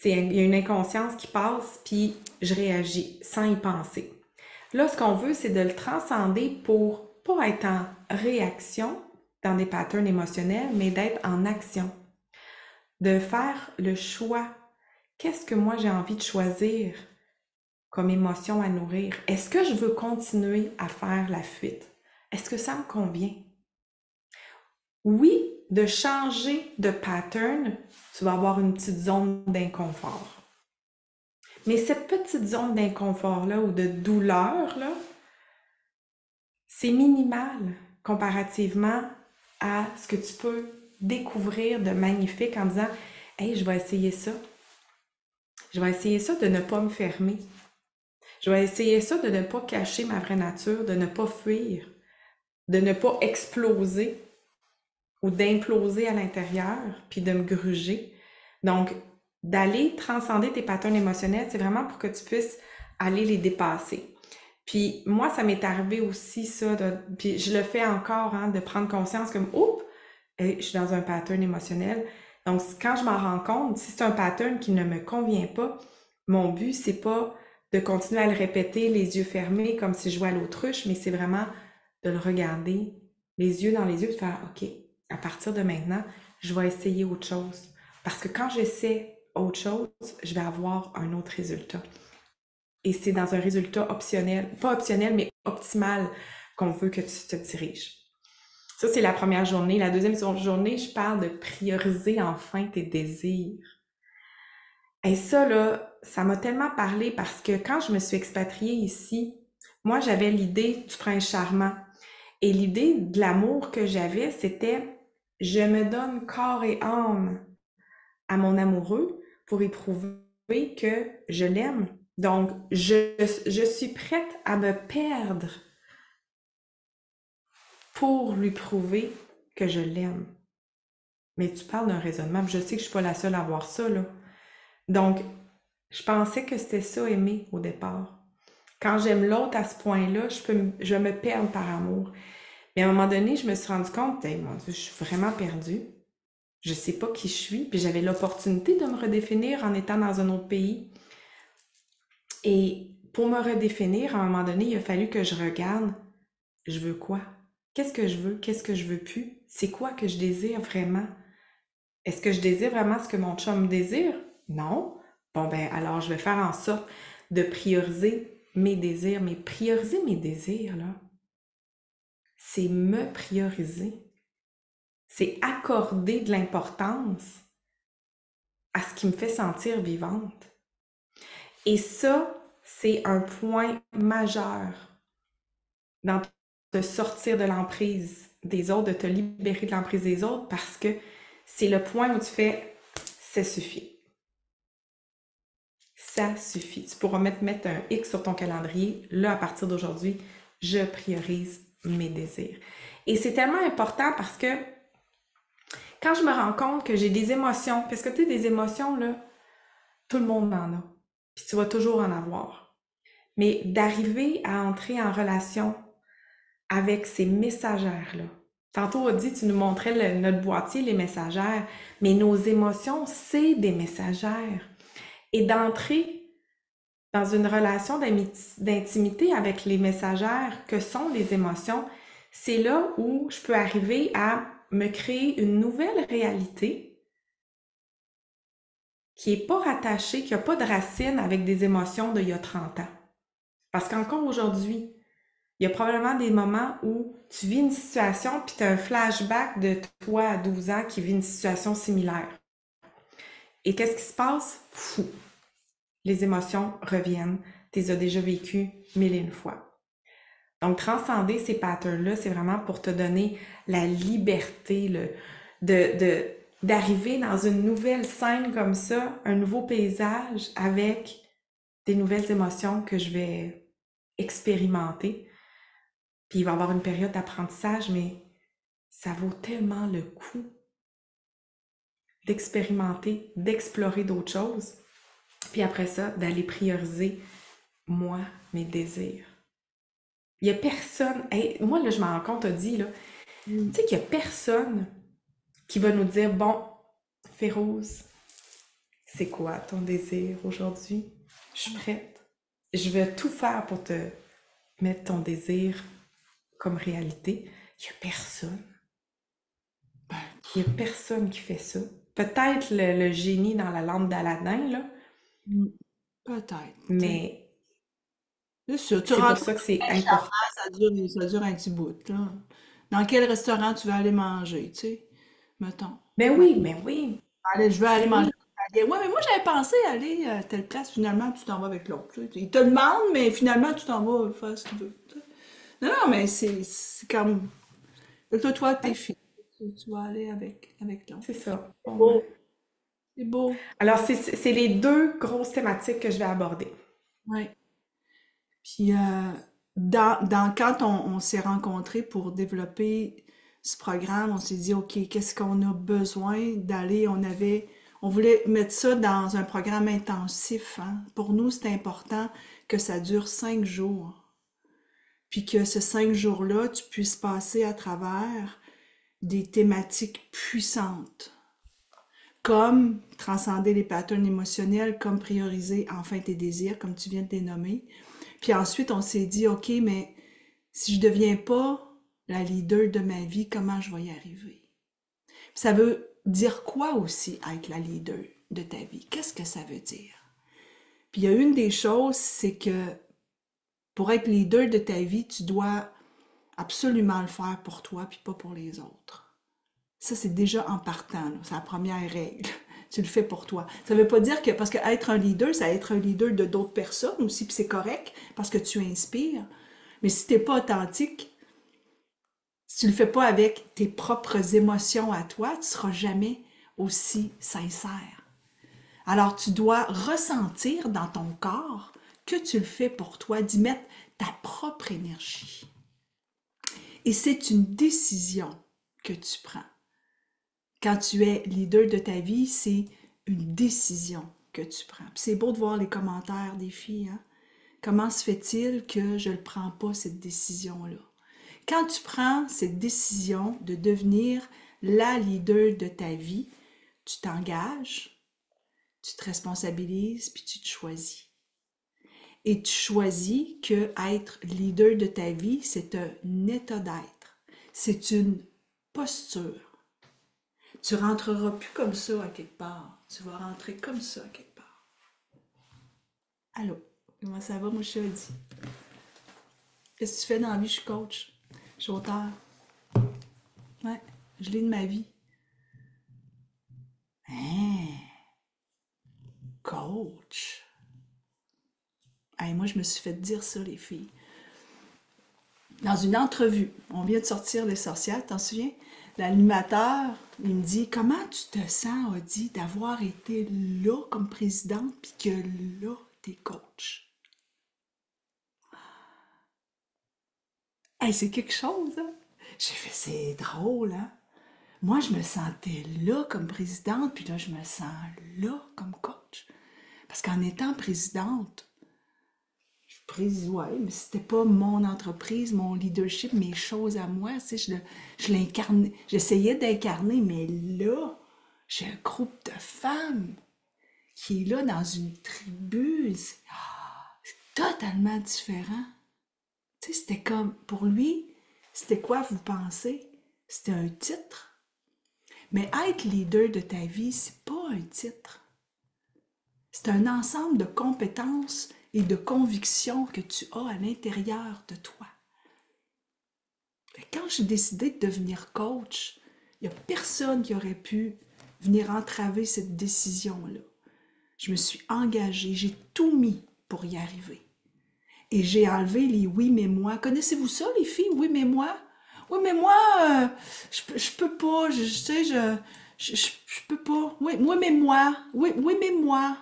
il y a une inconscience qui passe, puis je réagis sans y penser. Là, ce qu'on veut, c'est de le transcender pour pas être en réaction dans des patterns émotionnels, mais d'être en action. De faire le choix. Qu'est-ce que moi j'ai envie de choisir comme émotion à nourrir? Est-ce que je veux continuer à faire la fuite? Est-ce que ça me convient? Oui, de changer de pattern, tu vas avoir une petite zone d'inconfort. Mais cette petite zone d'inconfort-là ou de douleur-là, c'est minimal comparativement à ce que tu peux découvrir de magnifique en disant « Hey, je vais essayer ça. Je vais essayer ça de ne pas me fermer. Je vais essayer ça de ne pas cacher ma vraie nature, de ne pas fuir, de ne pas exploser ou d'imploser à l'intérieur, puis de me gruger. » Donc, d'aller transcender tes patterns émotionnels, c'est vraiment pour que tu puisses aller les dépasser. Puis moi, ça m'est arrivé aussi ça, puis je le fais encore, hein, de prendre conscience comme « Oups, je suis dans un pattern émotionnel. » Donc, quand je m'en rends compte, si c'est un pattern qui ne me convient pas, mon but, c'est pas de continuer à le répéter les yeux fermés comme si je jouais à l'autruche, mais c'est vraiment de le regarder les yeux dans les yeux et de faire « OK, à partir de maintenant, je vais essayer autre chose. » Parce que quand j'essaie autre chose, je vais avoir un autre résultat. Et c'est dans un résultat optionnel, pas optionnel, mais optimal qu'on veut que tu te diriges. Ça, c'est la première journée. La deuxième journée, je parle de prioriser enfin tes désirs. Et ça, là, ça m'a tellement parlé parce que quand je me suis expatriée ici, moi, j'avais l'idée du prince charmant. Et l'idée de l'amour que j'avais, c'était je me donne corps et âme à mon amoureux pour éprouver que je l'aime. Donc, je suis prête à me perdre pour lui prouver que je l'aime. Mais tu parles d'un raisonnement, je sais que je suis pas la seule à voir ça, là. Donc, je pensais que c'était ça, aimer, au départ. Quand j'aime l'autre à ce point-là, je vais me perdre par amour. Mais à un moment donné, je me suis rendu compte, hey, mon Dieu, je suis vraiment perdue. Je sais pas qui je suis. Puis j'avais l'opportunité de me redéfinir en étant dans un autre pays. Et pour me redéfinir, à un moment donné, il a fallu que je regarde, je veux quoi? Qu'est-ce que je veux? Qu'est-ce que je veux plus? C'est quoi que je désire vraiment? Est-ce que je désire vraiment ce que mon chum désire? Non. Bon, ben, alors je vais faire en sorte de prioriser mes désirs. Mais prioriser mes désirs, là, c'est me prioriser. C'est accorder de l'importance à ce qui me fait sentir vivante. Et ça, c'est un point majeur dans de sortir de l'emprise des autres, de te libérer de l'emprise des autres, parce que c'est le point où tu fais « ça suffit ». Ça suffit. Tu pourras mettre un X sur ton calendrier. Là, à partir d'aujourd'hui, je priorise mes désirs. Et c'est tellement important parce que quand je me rends compte que j'ai des émotions, parce que tu sais, des émotions, là, tout le monde en a. Puis tu vas toujours en avoir. Mais d'arriver à entrer en relation avec ces messagères-là. Tantôt, on dit, tu nous montrais notre boîtier, les messagères, mais nos émotions, c'est des messagères. Et d'entrer dans une relation d'intimité avec les messagères que sont les émotions, c'est là où je peux arriver à me créer une nouvelle réalité qui n'est pas rattachée, qui n'a pas de racine avec des émotions d'il y a 30 ans. Parce qu'encore aujourd'hui, il y a probablement des moments où tu vis une situation puis tu as un flashback de toi à 12 ans qui vit une situation similaire. Et qu'est-ce qui se passe? Fou! Les émotions reviennent. Tu les as déjà vécues 1001 fois. Donc, transcender ces patterns-là, c'est vraiment pour te donner la liberté d'arriver dans une nouvelle scène comme ça, un nouveau paysage avec des nouvelles émotions que je vais expérimenter. Puis il va y avoir une période d'apprentissage, mais ça vaut tellement le coup d'expérimenter, d'explorer d'autres choses. Puis après ça, d'aller prioriser, moi, mes désirs. Il n'y a personne, hey, moi là je m'en rends compte, t'as dit, là, tu sais qu'il n'y a personne qui va nous dire, bon, Féroze, c'est quoi ton désir aujourd'hui? Je suis prête. Je vais tout faire pour te mettre ton désir comme réalité. Il n'y a personne. Il n'y a personne qui fait ça. Peut-être le génie dans la lampe d'Aladin, là, Peut-être. mais C'est sûr, tu c'est pour rentres ça que c'est très charmant, important. ça dure un petit bout, là. Dans quel restaurant tu veux aller manger, tu sais, mettons. Ouais. Ben oui, Allez, je veux aller ben manger oui, italien. Ouais, mais moi j'avais pensé aller à telle place, finalement tu t'en vas avec l'autre. Tu sais. Il te demande, mais finalement tu t'en vas faire ce que tu veux. Tu sais. Non, non, mais c'est comme. Fait que toi, t'es ouais, fille. Tu vas aller avec l'autre. c'est ça. C'est Bon, ben. beau. C'est beau. Alors, c'est les deux grosses thématiques que je vais aborder. Ouais. Puis, quand on s'est rencontrés pour développer ce programme, on s'est dit, OK, qu'est-ce qu'on a besoin d'aller? On voulait mettre ça dans un programme intensif, hein. Pour nous, c'est important que ça dure 5 jours. Puis que ces 5 jours-là, tu puisses passer à travers des thématiques puissantes, comme transcender les patterns émotionnels, comme prioriser enfin tes désirs, comme tu viens de les nommer. Puis ensuite, on s'est dit, OK, mais si je deviens pas la leader de ma vie, comment je vais y arriver? Puis ça veut dire quoi aussi être la leader de ta vie? Qu'est-ce que ça veut dire? Puis il y a une des choses, c'est que pour être leader de ta vie, tu dois absolument le faire pour toi, puis pas pour les autres. Ça, c'est déjà en partant, là. C'est la première règle. Tu le fais pour toi. Ça veut pas dire que, parce que être un leader, ça va être un leader de d'autres personnes aussi, puis c'est correct, parce que tu inspires. Mais si t'es pas authentique, si tu le fais pas avec tes propres émotions à toi, tu seras jamais aussi sincère. Alors, tu dois ressentir dans ton corps que tu le fais pour toi, d'y mettre ta propre énergie. Et c'est une décision que tu prends. Quand tu es leader de ta vie, c'est une décision que tu prends. Puis c'est beau de voir les commentaires des filles, hein? comment se fait-il que je ne prends pas cette décision-là? Quand tu prends cette décision de devenir la leader de ta vie, tu t'engages, tu te responsabilises, puis tu te choisis. Et tu choisis que être leader de ta vie, c'est un état d'être. C'est une posture. Tu rentreras plus comme ça à quelque part. Tu vas rentrer comme ça à quelque part. Allô, comment ça va, mon chéri? Qu'est-ce que tu fais dans la vie? Je suis coach. Je suis auteur. Ouais, je lis de ma vie. Hein? Coach? Hey, moi, je me suis fait dire ça, les filles. Dans une entrevue, on vient de sortir Les Sorcières, t'en souviens? L'animateur, il me dit, comment tu te sens, Audie, d'avoir été là comme présidente, puis que là, t'es coach? Hey, c'est quelque chose, hein? J'ai fait, c'est drôle, hein? Moi, je me sentais là comme présidente, puis là, je me sens là comme coach. Parce qu'en étant présidente, ouais, mais c'était pas mon entreprise, mon leadership, mes choses à moi, tu sais, je l'incarnais, j'essayais d'incarner, mais là, j'ai un groupe de femmes qui est là dans une tribu, c'est totalement différent. Tu sais, c'était comme, pour lui, c'était quoi, vous pensez? C'était un titre. Mais être leader de ta vie, c'est pas un titre. C'est un ensemble de compétences et de convictions que tu as à l'intérieur de toi. Quand j'ai décidé de devenir coach, il n'y a personne qui aurait pu venir entraver cette décision-là. Je me suis engagée, j'ai tout mis pour y arriver. Et j'ai enlevé les oui mais moi. Connaissez-vous ça, les filles? Oui mais moi? Oui mais moi, je peux pas, tu sais, je peux pas. Oui, oui mais moi. Oui, oui mais moi.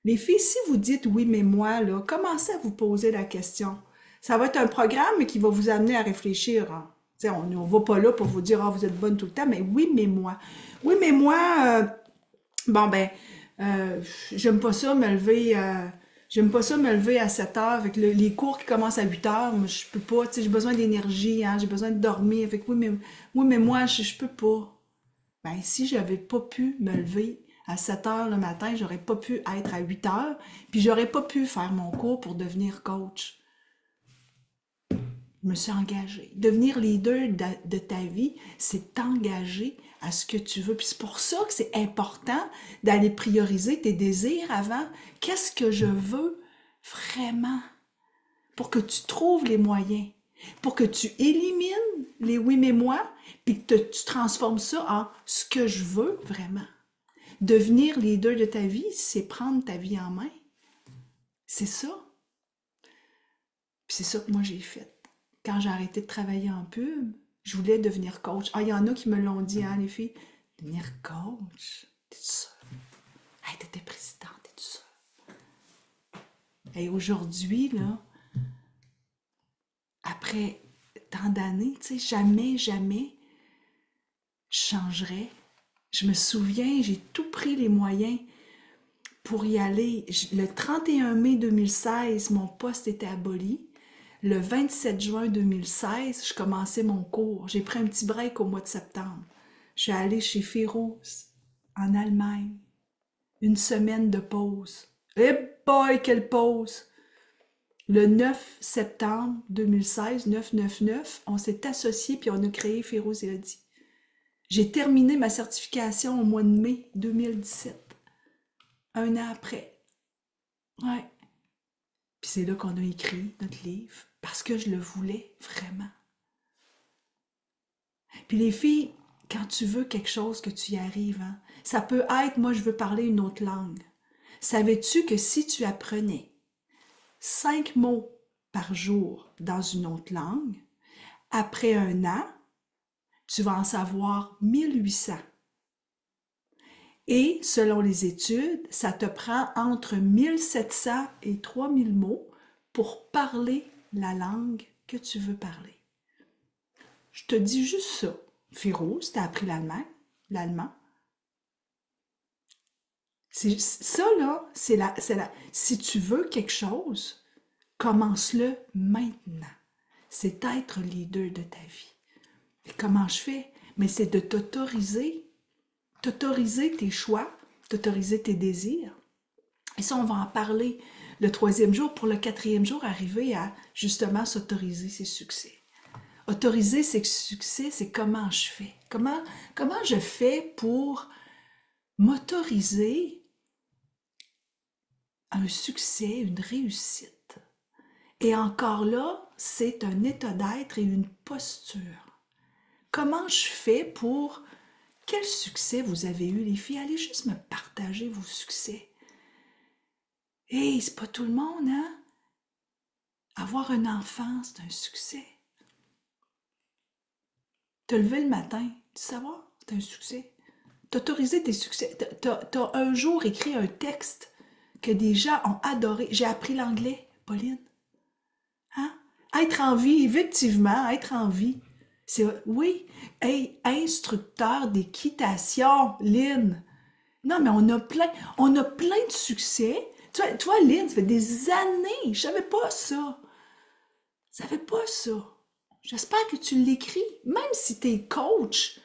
Les filles, si vous dites oui mais moi, là, commencez à vous poser la question. Ça va être un programme qui va vous amener à réfléchir. Hein. On ne va pas là pour vous dire, ah, vous êtes bonne tout le temps, mais oui mais moi. Oui mais moi, bon ben, j'aime pas ça me lever... J'aime pas ça me lever à 7 heures avec les cours qui commencent à 8 heures. Moi, je peux pas, tu sais, j'ai besoin d'énergie, hein, j'ai besoin de dormir. Fait que oui, mais moi, je peux pas. Ben, si j'avais pas pu me lever à 7 heures le matin, j'aurais pas pu être à 8 heures, puis j'aurais pas pu faire mon cours pour devenir coach. Je me suis engagée. Devenir leader de ta vie, c'est t'engager à ce que tu veux. Puis c'est pour ça que c'est important d'aller prioriser tes désirs avant. Qu'est-ce que je veux vraiment? Pour que tu trouves les moyens. Pour que tu élimines les oui mais moi, puis que tu transformes ça en ce que je veux vraiment. Devenir leader de ta vie, c'est prendre ta vie en main. C'est ça. Puis c'est ça que moi j'ai fait. Quand j'ai arrêté de travailler en pub, je voulais devenir coach. Ah, il y en a qui me l'ont dit, hein, les filles. Devenir coach, t'es sûre? Hey, t'étais présidente, t'es sûre? Et aujourd'hui, là, après tant d'années, tu sais, jamais, jamais, je changerais. Je me souviens, j'ai tout pris les moyens pour y aller. Le 31 mai 2016, mon poste était aboli. Le 27 juin 2016, je commençais mon cours. J'ai pris un petit break au mois de septembre. Je suis allée chez Férouz, en Allemagne. Une semaine de pause. Eh boy, quelle pause! Le 9 septembre 2016, 999, on s'est associés puis on a créé Férouz et Audi. J'ai terminé ma certification au mois de mai 2017. Un an après. Ouais. Puis c'est là qu'on a écrit notre livre, parce que je le voulais vraiment. Puis les filles, quand tu veux quelque chose, que tu y arrives, hein, ça peut être, moi je veux parler une autre langue. Savais-tu que si tu apprenais 5 mots par jour dans une autre langue, après un an, tu vas en savoir 1800. Et selon les études, ça te prend entre 1700 et 3000 mots pour parler la langue que tu veux parler. Je te dis juste ça. Férouz, t'as appris l'allemand. Ça, là, si tu veux quelque chose, Commence-le maintenant. C'est être leader de ta vie. Et comment je fais? Mais c'est de t'autoriser tes choix, t'autoriser tes désirs. Et ça, on va en parler le 3e jour. Pour le 4e jour, arriver à justement s'autoriser ses succès. Autoriser ses succès, c'est comment je fais. Comment je fais pour m'autoriser un succès, une réussite. Et encore là, c'est un état d'être et une posture. Comment je fais pour... Quel succès vous avez eu, les filles? Allez juste me partager vos succès. Hey, c'est pas tout le monde, hein? Avoir un enfant, c'est un succès. Te lever le matin, tu sais savoir, c'est un succès. T'autoriser tes succès. T'as un jour écrit un texte que des gens ont adoré. J'ai appris l'anglais, Pauline. Hein? Être en vie, effectivement, être en vie. Oui, hey, instructeur d'équitation, Lynn. Non, mais on a plein de succès. Toi, Lynn, ça fait des années, je savais pas ça. Je savais pas ça. J'espère que tu l'écris, même si tu es coach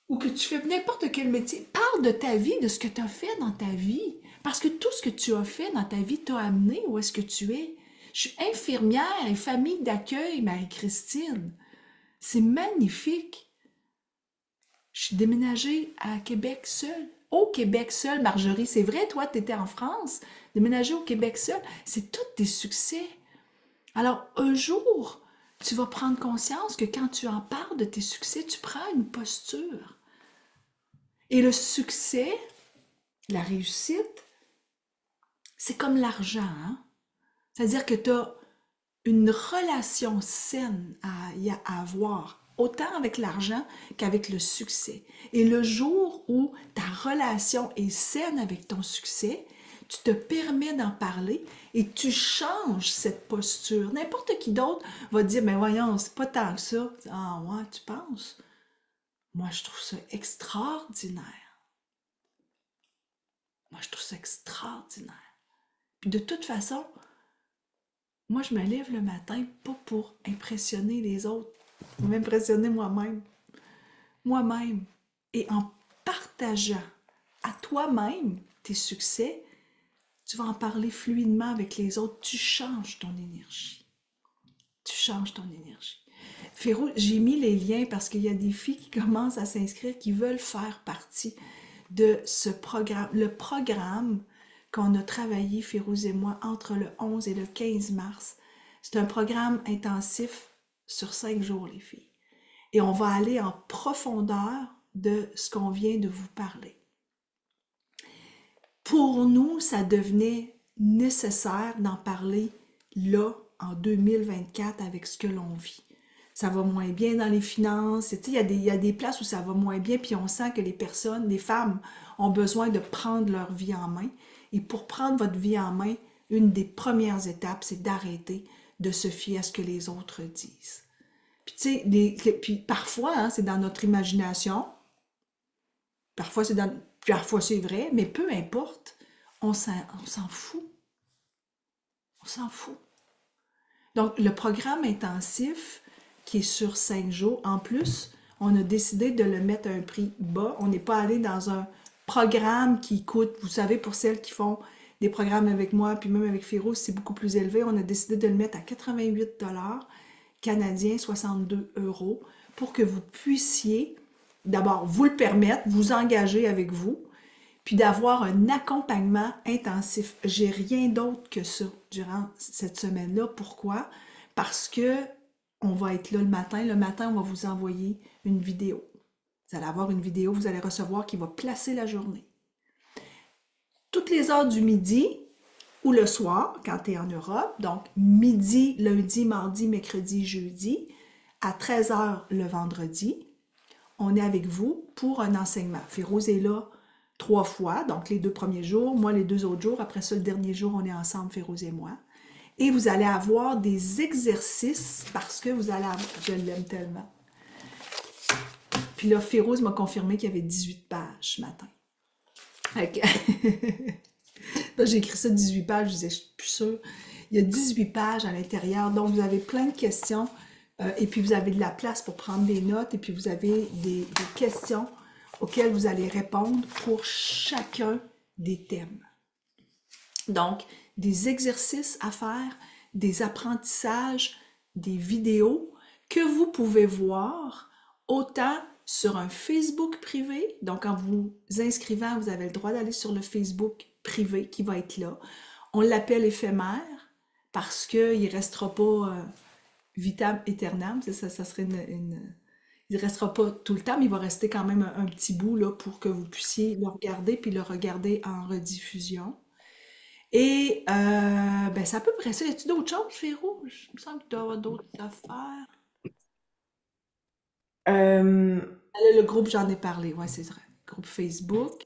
ou que tu fais n'importe quel métier. Parle de ta vie, de ce que tu as fait dans ta vie. Parce que tout ce que tu as fait dans ta vie t'a amené où est-ce que tu es. Je suis infirmière et famille d'accueil, Marie-Christine. C'est magnifique. Je suis déménagée à Québec seule. Au Québec seul, Marjorie, c'est vrai, toi, tu étais en France. Déménager au Québec seul, c'est tous tes succès. Alors, un jour, tu vas prendre conscience que quand tu en parles de tes succès, tu prends une posture. Et le succès, la réussite, c'est comme l'argent. Hein? C'est-à-dire que tu as une relation saine à avoir, autant avec l'argent qu'avec le succès. Et le jour où ta relation est saine avec ton succès, tu te permets d'en parler et tu changes cette posture. N'importe qui d'autre va dire, mais voyons, c'est pas tant que ça. Ah ouais, tu penses? Moi, je trouve ça extraordinaire. Moi, je trouve ça extraordinaire. Puis de toute façon, moi, je me lève le matin pas pour impressionner les autres, pour m'impressionner moi-même. Moi-même. Et en partageant à toi-même tes succès, tu vas en parler fluidement avec les autres. Tu changes ton énergie. Tu changes ton énergie. Féro, j'ai mis les liens parce qu'il y a des filles qui commencent à s'inscrire, qui veulent faire partie de ce programme. Le programme qu'on a travaillé, Férouz et moi, entre le 11 et le 15 mars. C'est un programme intensif sur 5 jours, les filles. Et on va aller en profondeur de ce qu'on vient de vous parler. Pour nous, ça devenait nécessaire d'en parler là, en 2024, avec ce que l'on vit. Ça va moins bien dans les finances, il y a des places où ça va moins bien, puis on sent que les personnes, les femmes, ont besoin de prendre leur vie en main. Et pour prendre votre vie en main, une des premières étapes, c'est d'arrêter de se fier à ce que les autres disent. Puis tu sais, puis parfois, hein, c'est dans notre imagination, parfois c'est vrai, mais peu importe, on s'en fout. On s'en fout. Donc, le programme intensif, qui est sur 5 jours, en plus, on a décidé de le mettre à un prix bas. On n'est pas allé dans un programme qui coûte, vous savez, pour celles qui font des programmes avec moi, puis même avec Férouz, c'est beaucoup plus élevé. On a décidé de le mettre à 88 $ canadiens, 62 €, pour que vous puissiez, d'abord, vous le permettre, vous engager avec vous, puis d'avoir un accompagnement intensif. J'ai rien d'autre que ça durant cette semaine-là. Pourquoi? Parce que on va être là le matin. Le matin, on va vous envoyer une vidéo. Vous allez avoir une vidéo, vous allez recevoir qui va placer la journée. Toutes les heures du midi ou le soir, quand tu es en Europe, donc midi, lundi, mardi, mercredi, jeudi, à 13 h le vendredi, on est avec vous pour un enseignement. Férouz est là 3 fois, donc les 2 premiers jours, moi les 2 autres jours. Après ça, le dernier jour, on est ensemble, Férouz et moi. Et vous allez avoir des exercices parce que vous allez avoir... Je l'aime tellement. Puis là, Férouz m'a confirmé qu'il y avait 18 pages ce matin. Okay. Là, j'ai écrit ça 18 pages, je disais, je suis plus sûre. Il y a 18 pages à l'intérieur, donc vous avez plein de questions et puis vous avez de la place pour prendre des notes et puis vous avez des questions auxquelles vous allez répondre pour chacun des thèmes. Donc, des exercices à faire, des apprentissages, des vidéos que vous pouvez voir autant sur un Facebook privé. Donc, en vous inscrivant, vous avez le droit d'aller sur le Facebook privé qui va être là. On l'appelle éphémère parce qu'il ne restera pas vitam aeternam. Ça serait il ne restera pas tout le temps, mais il va rester quand même un petit bout là, pour que vous puissiez le regarder puis le regarder en rediffusion. Et ben, c'est à peu près ça. Y a-t-il d'autres choses, Féro? Je me sens que tu dois avoir d'autres affaires. Euh, Ah, là, le groupe, j'en ai parlé. Ouais, c'est vrai. Groupe Facebook.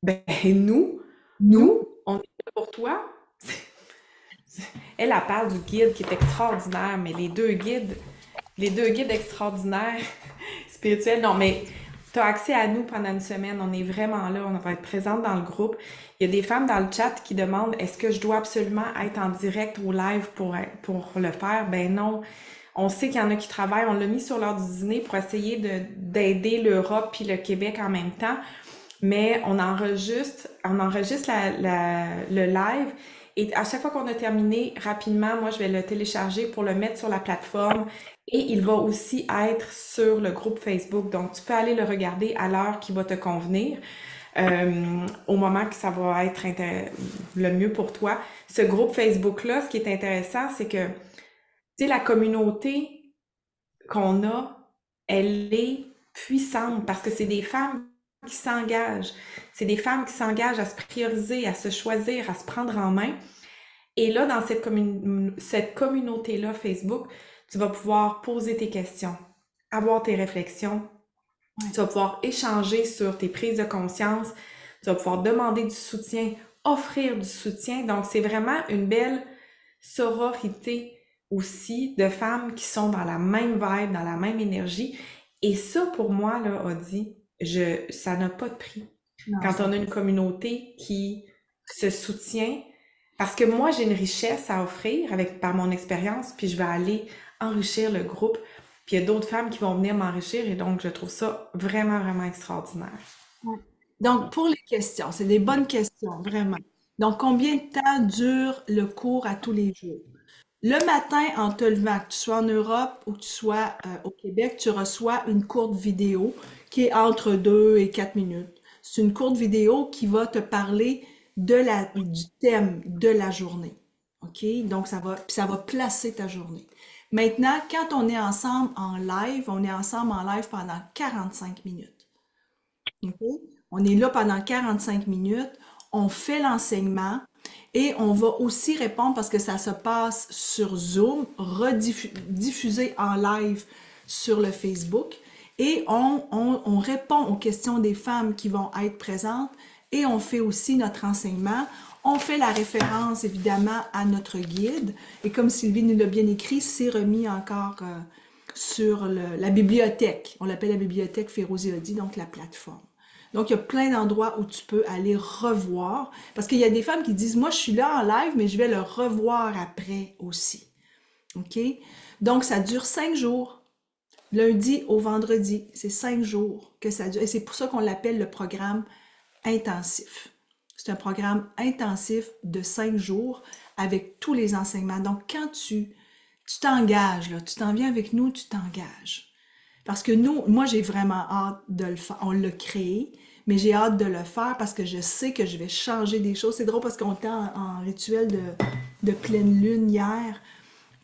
ben, nous, Nous, on est là pour toi. Elle parle du guide qui est extraordinaire, mais les deux guides extraordinaires spirituels, non, mais tu as accès à nous pendant une semaine. On est vraiment là. On va être présente dans le groupe. Il y a des femmes dans le chat qui demandent est-ce que je dois absolument être en direct ou live pour le faire? Ben non. On sait qu'il y en a qui travaillent. On l'a mis sur l'heure du dîner pour essayer d'aider l'Europe puis le Québec en même temps. Mais on enregistre le live et à chaque fois qu'on a terminé, rapidement, moi, je vais le télécharger pour le mettre sur la plateforme et il va aussi être sur le groupe Facebook. Donc, tu peux aller le regarder à l'heure qui va te convenir, au moment que ça va être le mieux pour toi. Ce groupe Facebook-là, ce qui est intéressant, c'est que, tu sais, la communauté qu'on a, elle est puissante parce que c'est des femmes qui s'engagent. C'est des femmes qui s'engagent à se prioriser, à se choisir, à se prendre en main. Et là, dans cette communauté-là, Facebook, tu vas pouvoir poser tes questions, avoir tes réflexions, ouais. tu vas pouvoir échanger sur tes prises de conscience, tu vas pouvoir demander du soutien, offrir du soutien. Donc, c'est vraiment une belle sororité aussi de femmes qui sont dans la même vibe, dans la même énergie. Et ça, pour moi, là, Audie, ça n'a pas de prix. Non, Quand ça. on a une communauté qui se soutient, parce que moi, j'ai une richesse à offrir par mon expérience, puis je vais aller enrichir le groupe. Puis il y a d'autres femmes qui vont venir m'enrichir et donc je trouve ça vraiment, vraiment extraordinaire. Ouais. Donc, pour les questions, c'est des bonnes questions, vraiment. Donc, combien de temps dure le cours à tous les jours? Le matin, en te levant, que tu sois en Europe ou que tu sois au Québec, tu reçois une courte vidéo qui est entre 2 et 4 minutes. C'est une courte vidéo qui va te parler du thème de la journée. OK? Donc, ça va placer ta journée. Maintenant, quand on est ensemble en live, on est ensemble en live pendant 45 minutes. OK? On est là pendant 45 minutes, on fait l'enseignement et on va aussi répondre parce que ça se passe sur Zoom, diffusé en live sur le Facebook et on répond aux questions des femmes qui vont être présentes et on fait aussi notre enseignement. On fait la référence évidemment à notre guide et comme Sylvie nous l'a bien écrit, c'est remis encore sur la bibliothèque. On l'appelle la bibliothèque Férozie Audi, donc la plateforme. Donc, il y a plein d'endroits où tu peux aller revoir. Parce qu'il y a des femmes qui disent, moi, je suis là en live, mais je vais le revoir après aussi. OK? Donc, ça dure 5 jours. Lundi au vendredi. C'est 5 jours que ça dure. Et c'est pour ça qu'on l'appelle le programme intensif. C'est un programme intensif de 5 jours avec tous les enseignements. Donc, quand tu t'engages, là, tu t'en viens avec nous, tu t'engages. Parce que moi, j'ai vraiment hâte de le faire. On l'a créé, mais j'ai hâte de le faire parce que je sais que je vais changer des choses. C'est drôle parce qu'on était en rituel de pleine lune hier.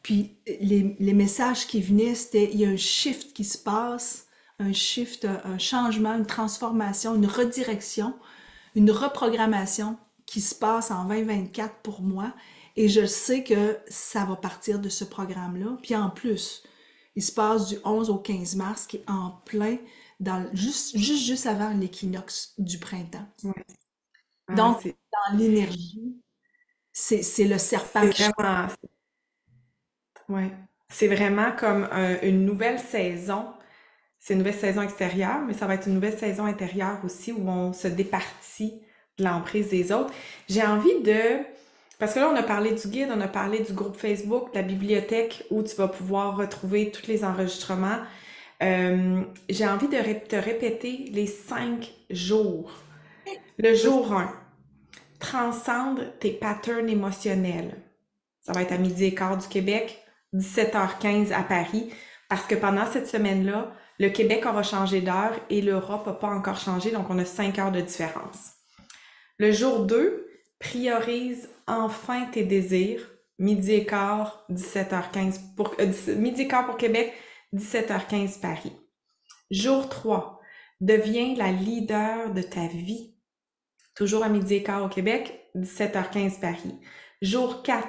Puis les messages qui venaient, c'était il y a un shift qui se passe, un shift, un changement, une transformation, une redirection, une reprogrammation qui se passe en 2024 pour moi. Et je sais que ça va partir de ce programme-là. Puis en plus, il se passe du 11 au 15 mars, qui est en plein, juste avant l'équinoxe du printemps. Ouais. Ah, Donc, dans l'énergie, c'est le serpent c'est qui... vraiment, ouais. C'est vraiment comme une nouvelle saison. C'est une nouvelle saison extérieure, mais ça va être une nouvelle saison intérieure aussi où on se départit de l'emprise des autres. J'ai envie de Parce que là, on a parlé du guide, on a parlé du groupe Facebook, de la bibliothèque où tu vas pouvoir retrouver tous les enregistrements. J'ai envie de te répéter les 5 jours. Le Vas-y. jour 1, transcende tes patterns émotionnels. Ça va être à 12h15 du Québec, 17h15 à Paris, parce que pendant cette semaine-là, le Québec aura changé d'heure et l'Europe n'a pas encore changé, donc on a 5 heures de différence. Le jour 2, priorise enfin tes désirs. Midi et quart, 17h15 midi et quart pour Québec, 17h15 Paris. Jour 3, deviens la leader de ta vie. Toujours à midi et quart au Québec, 17h15 Paris. Jour 4,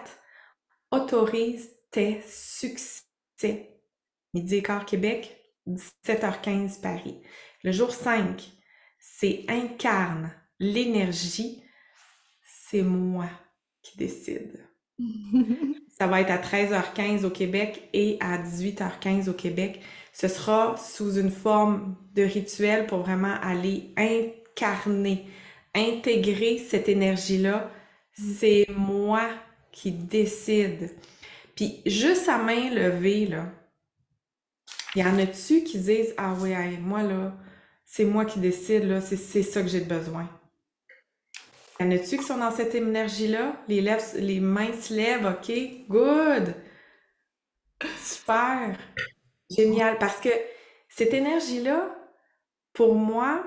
autorise tes succès. Midi et quart Québec, 17h15 Paris. Le jour 5, c'est incarne l'énergie, c'est moi qui décide. Ça va être à 13h15 au Québec et à 18h15 au Québec. Ce sera sous une forme de rituel pour vraiment aller incarner, intégrer cette énergie-là. C'est moi qui décide. Puis juste à main levée, là, il y en a-tu qui disent, ah oui, hey, moi là, c'est moi qui décide, là, c'est ça que j'ai besoin. Y en a-tu qui sont dans cette énergie-là? Les mains se lèvent, ok, good, super, génial. Parce que cette énergie-là, pour moi,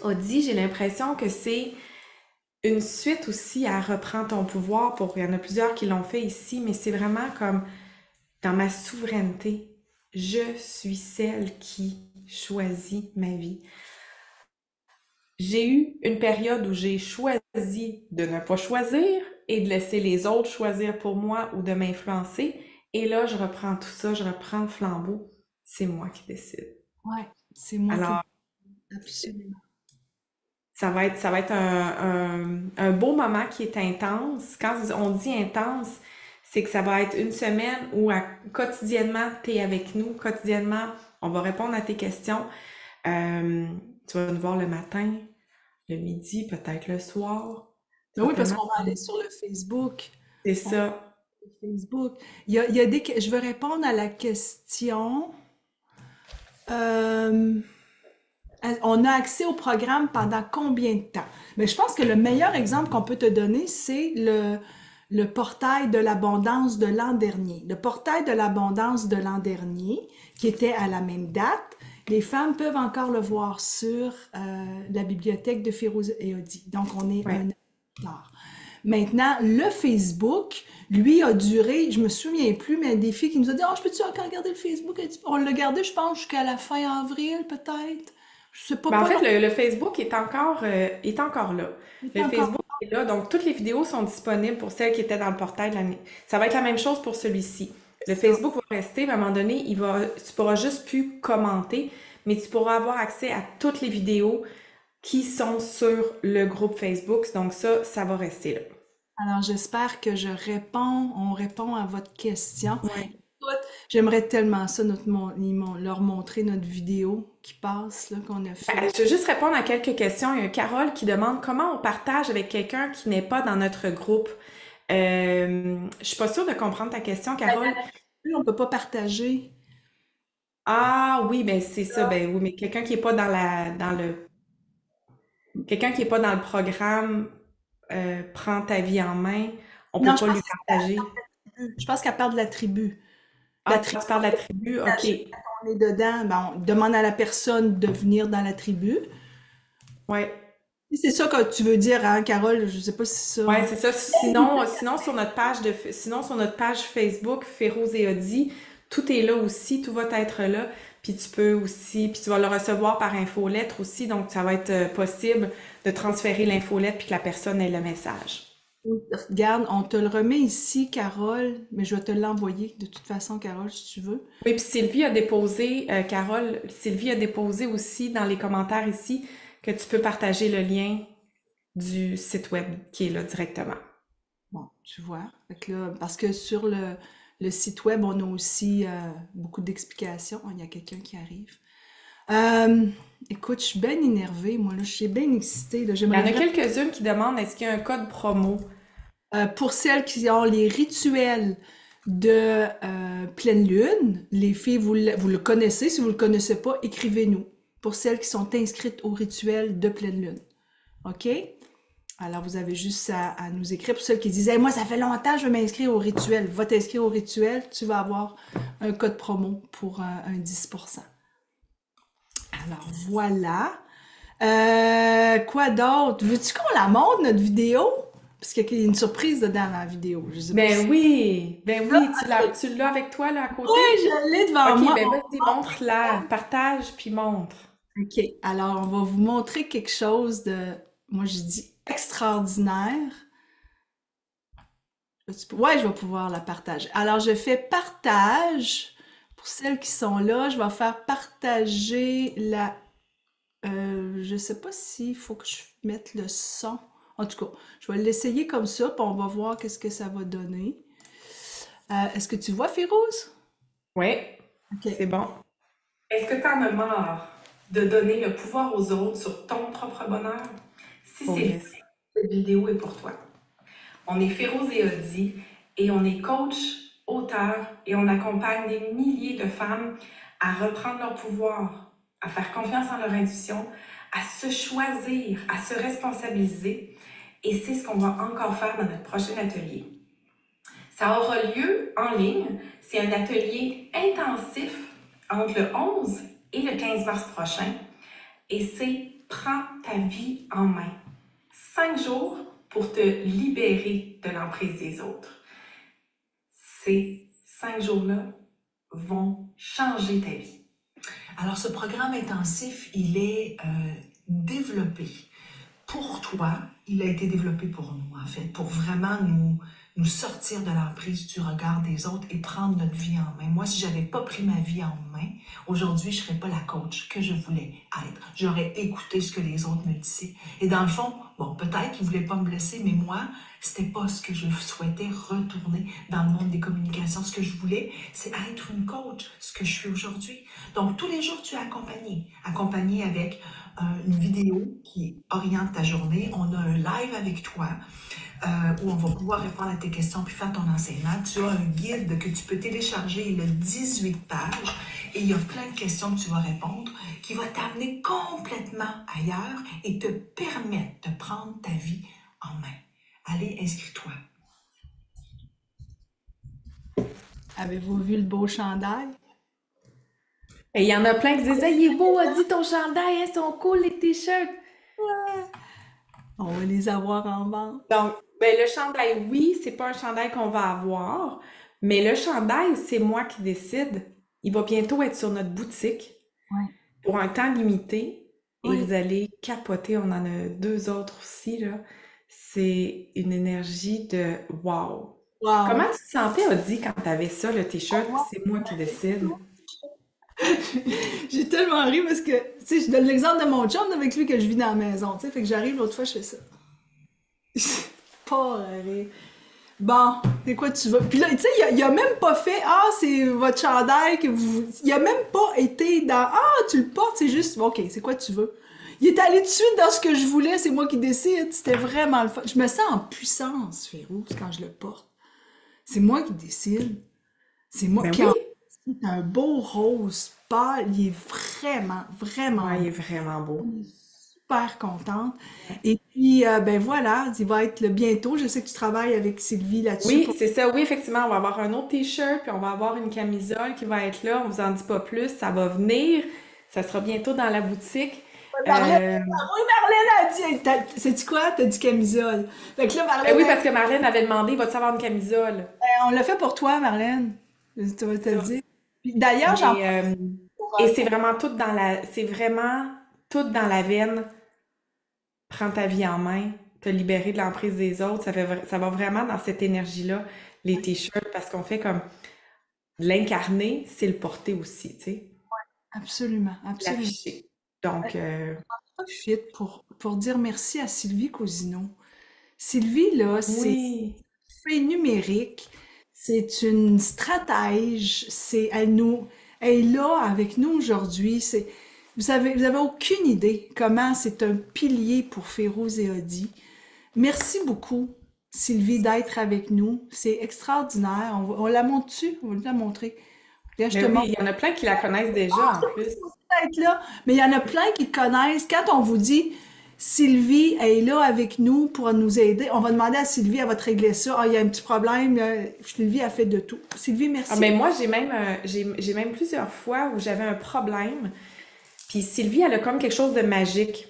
Audie, j'ai l'impression que c'est une suite aussi à reprendre ton pouvoir. Il y en a plusieurs qui l'ont fait ici, mais c'est vraiment comme dans ma souveraineté. Je suis celle qui choisit ma vie. J'ai eu une période où j'ai choisi de ne pas choisir et de laisser les autres choisir pour moi ou de m'influencer. Et là, je reprends tout ça, je reprends le flambeau. C'est moi qui décide. Ouais, c'est moi qui... Alors, Absolument. ça va être un beau moment qui est intense. Quand on dit intense, c'est que ça va être une semaine où quotidiennement, tu es avec nous. Quotidiennement, on va répondre à tes questions. Tu vas nous voir le matin, le midi, peut-être le soir. Tu Ben vas oui, parce tellement... qu'on va aller sur le Facebook. C'est On va ça. sur le Facebook. Il y a je vais répondre à la question. Euh, on a accès au programme pendant combien de temps? Mais je pense que le meilleur exemple qu'on peut te donner, c'est le portail de l'abondance de l'an dernier. Le portail de l'abondance de l'an dernier, qui était à la même date, les femmes peuvent encore le voir sur la bibliothèque de Férouz et Audi. Donc, on est un Ouais. an plus tard. Maintenant, le Facebook, lui, a duré, je me souviens plus, mais des filles qui nous ont dit, oh, je peux-tu encore regarder le Facebook? On l'a gardé, je pense, jusqu'à la fin avril, peut-être. Je sais pas, Ben, en pas fait, long. le Facebook est encore là. Il est Le encore. Facebook est là, donc toutes les vidéos sont disponibles pour celles qui étaient dans le portail de l'année. Ça va être la même chose pour celui-ci. Le Ça. Facebook va rester, mais à un moment donné, tu pourras juste plus commenter, mais tu pourras avoir accès à toutes les vidéos qui sont sur le groupe Facebook. Donc ça va rester là. Alors, j'espère que on répond à votre question. Ouais. Écoute, j'aimerais tellement ça, leur montrer notre vidéo qui passe, là, qu'on a Ben, fait. je veux juste répondre à quelques questions. Il y a Carole qui demande comment on partage avec quelqu'un qui n'est pas dans notre groupe. Je suis pas sûre de comprendre ta question, Carole. Plus, on peut pas partager. Ah oui, ben c'est ça, ben oui, mais quelqu'un qui est pas quelqu'un qui est pas dans le programme prend ta vie en main, on peut Non, pas lui partager. je pense qu'elle parle de la tribu. La Ah, tu tribu, parles de la tribu, ok. on est dedans, ben, on demande à la personne de venir dans la tribu. Ouais. Si c'est ça que tu veux dire, hein, Carole, je sais pas si c'est ça, Ouais, hein. c'est ça. Sinon sur notre page Facebook, Féroz et Audi, tout est là aussi, tout va être là. Puis puis tu vas le recevoir par infolettre aussi, donc ça va être possible de transférer l'infolettre puis que la personne ait le message. Oui, regarde, on te le remet ici, Carole, mais je vais te l'envoyer de toute façon, Carole, si tu veux. Oui, puis Sylvie a déposé, Carole, Sylvie a déposé aussi dans les commentaires ici que tu peux partager le lien du site web qui est là directement. Bon, tu vois. Fait que là, parce que sur le site web, on a aussi beaucoup d'explications. Oh, il y a quelqu'un qui arrive. Euh, Écoute, je suis bien énervée, moi, là. Je suis bien excitée, là. Il y J'aimerais en a vraiment... quelques-unes qui demandent est-ce qu'il y a un code promo? Pour celles qui ont les rituels de pleine lune, les filles, vous le connaissez. Si vous le connaissez pas, écrivez-nous. Pour celles qui sont inscrites au rituel de pleine lune. OK? Alors, vous avez juste à nous écrire. Pour celles qui disent, hey, moi, ça fait longtemps que je veux m'inscrire au rituel. Va t'inscrire au rituel, tu vas avoir un code promo pour un 10%. Alors, voilà. Quoi d'autre? Veux-tu qu'on la montre, notre vidéo? Parce qu'il y a une surprise dedans dans la vidéo. Je sais pas si... Ben oui, tu l'as avec toi là à côté? Oui, je l'ai devant Ok, moi. ben vas-y, montre-la, partage puis montre. OK, alors on va vous montrer quelque chose de, moi je dis extraordinaire. Ouais, je vais pouvoir la partager. Alors je fais partage. Pour celles qui sont là, je vais faire partager la... je sais pas s'il faut que je mette le son. En tout cas, je vais l'essayer comme ça, puis on va voir qu'est-ce que ça va donner. Est-ce que tu vois, Férouz? Oui, OK. c'est bon. Est-ce que tu en as marre de donner le pouvoir aux autres sur ton propre bonheur? Si Oh c'est le cas, yes. cette vidéo est pour toi. On est Féroz et Audi et on est coach, auteur et on accompagne des milliers de femmes à reprendre leur pouvoir, à faire confiance en leur intuition, à se choisir, à se responsabiliser. Et c'est ce qu'on va encore faire dans notre prochain atelier. Ça aura lieu en ligne. C'est un atelier intensif entre le 11 et le 15 mars prochain. Et c'est Prends ta vie en main. 5 jours pour te libérer de l'emprise des autres. Ces 5 jours-là vont changer ta vie. Alors, ce programme intensif, il est développé pour toi. Il a été développé pour nous, en fait, pour vraiment nous sortir de l'emprise du regard des autres et prendre notre vie en main. Moi, si j'avais pas pris ma vie en main, aujourd'hui, je serais pas la coach que je voulais être. J'aurais écouté ce que les autres me disaient. Et dans le fond, bon, peut-être qu'ils voulaient pas me blesser, mais moi, c'était pas ce que je souhaitais retourner dans le monde des communications. Ce que je voulais, c'est être une coach, ce que je suis aujourd'hui. Donc, tous les jours, tu es accompagné avec une vidéo qui oriente ta journée. On a un live avec toi où on va pouvoir répondre à tes questions puis faire ton enseignement. Tu as un guide que tu peux télécharger, il a 18 pages et il y a plein de questions que tu vas répondre qui va t'amener complètement ailleurs et te permettre de prendre ta vie en main. Allez, inscris-toi. Avez-vous vu le beau chandail? Et il y en a plein qui disent hey, il est beau, Audi, ton chandail, hein, ils sont cool les t-shirts. On va les avoir en vente. Donc, ben, le chandail, oui, c'est pas un chandail qu'on va avoir, mais le chandail, c'est moi qui décide. Il va bientôt être sur notre boutique Ouais. pour un temps limité et Oui. vous allez capoter. On en a 2 autres aussi, là. C'est une énergie de wow. Wow. Comment tu te sentais, Audi, quand t'avais ça, le t-shirt, c'est moi qui décide? J'ai tellement ri parce que, tu sais, je donne l'exemple de mon chum avec lui que je vis dans la maison, tu sais, fait que j'arrive l'autre fois, je fais ça. Pas rire. Bon, c'est quoi tu veux? Puis là, tu sais, il a même pas fait, ah, c'est votre chandail que vous... Il a même pas été dans, ah, tu le portes, c'est juste, ok, c'est quoi tu veux? Il est allé tout de suite dans ce que je voulais, c'est moi qui décide. C'était vraiment le fun. Je me sens en puissance, Férouz, quand je le porte. C'est moi qui décide. C'est moi Ben qui oui. en... C'est un beau rose pâle. Il est vraiment, vraiment Ouais, il est vraiment beau. super contente. Et puis, ben voilà, il va être le bientôt. Je sais que tu travailles avec Sylvie là-dessus. Oui, c'est ça. Oui, effectivement, on va avoir un autre t-shirt, puis on va avoir une camisole qui va être là. On vous en dit pas plus, ça va venir. Ça sera bientôt dans la boutique. Marlène, oui, Marlène a dit, sais-tu quoi? T'as dit camisole. Fait que là, Marlène, Oui, parce que Marlène avait demandé, va-tu avoir une camisole? on l'a fait pour toi, Marlène. Tu vas te le Ça. dire. Puis d'ailleurs, j'en Mais, et c'est vraiment tout dans c'est vraiment tout dans la veine. Prends ta vie en main, te libérer de l'emprise des autres. Ça va vraiment dans cette énergie-là, les t-shirts, parce qu'on fait comme l'incarner, c'est le porter aussi, tu sais, absolument, absolument. l'afficher. Donc, Profite pour dire merci à Sylvie Cousineau. Sylvie, là, c'est oui, fait numérique, c'est une stratège, elle est là avec nous aujourd'hui. Vous avez aucune idée comment c'est un pilier pour Férouz et Audi. Merci beaucoup Sylvie, d'être avec nous. C'est extraordinaire. On la montre-tu? On va la montrer. Là, je Mais te oui, montre. il y en a plein qui la connaissent déjà en plus. Être là. Mais il y en a plein qui te connaissent. Quand on vous dit Sylvie est là avec nous pour nous aider, on va demander à Sylvie, elle va te régler ça. Ah, il y a un petit problème. Sylvie a fait de tout. Sylvie, Ah, merci. mais moi, j'ai même plusieurs fois où j'avais un problème. Puis Sylvie, elle a comme quelque chose de magique.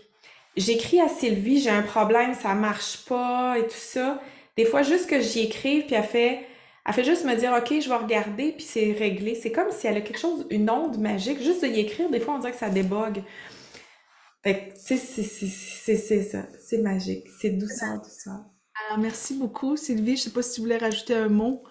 J'écris à Sylvie, j'ai un problème, ça marche pas et tout ça. Des fois, juste que j'y écrive, puis elle fait juste me dire, OK, je vais regarder, puis c'est réglé. C'est comme si elle a quelque chose, une onde magique. Juste de y écrire, des fois, on dirait que ça débogue. Fait que, tu sais, c'est ça. C'est magique. C'est douceur, douceur. Alors, merci beaucoup, Sylvie. Je sais pas si tu voulais rajouter un mot.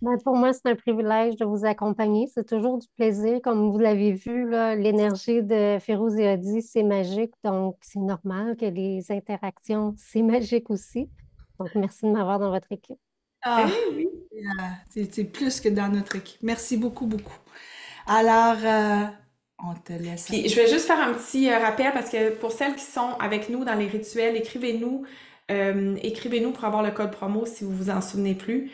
Ben, pour moi, c'est un privilège de vous accompagner. C'est toujours du plaisir. Comme vous l'avez vu, là, l'énergie de Férouz et Adi, c'est magique. Donc, c'est normal que les interactions, c'est magique aussi. Donc, merci de m'avoir dans votre équipe. Ah, Eh oui. c'est plus que dans notre équipe. Merci beaucoup, beaucoup. Alors, on te laisse. Puis je vais juste faire un petit rappel parce que pour celles qui sont avec nous dans les rituels, écrivez-nous pour avoir le code promo si vous vous en souvenez plus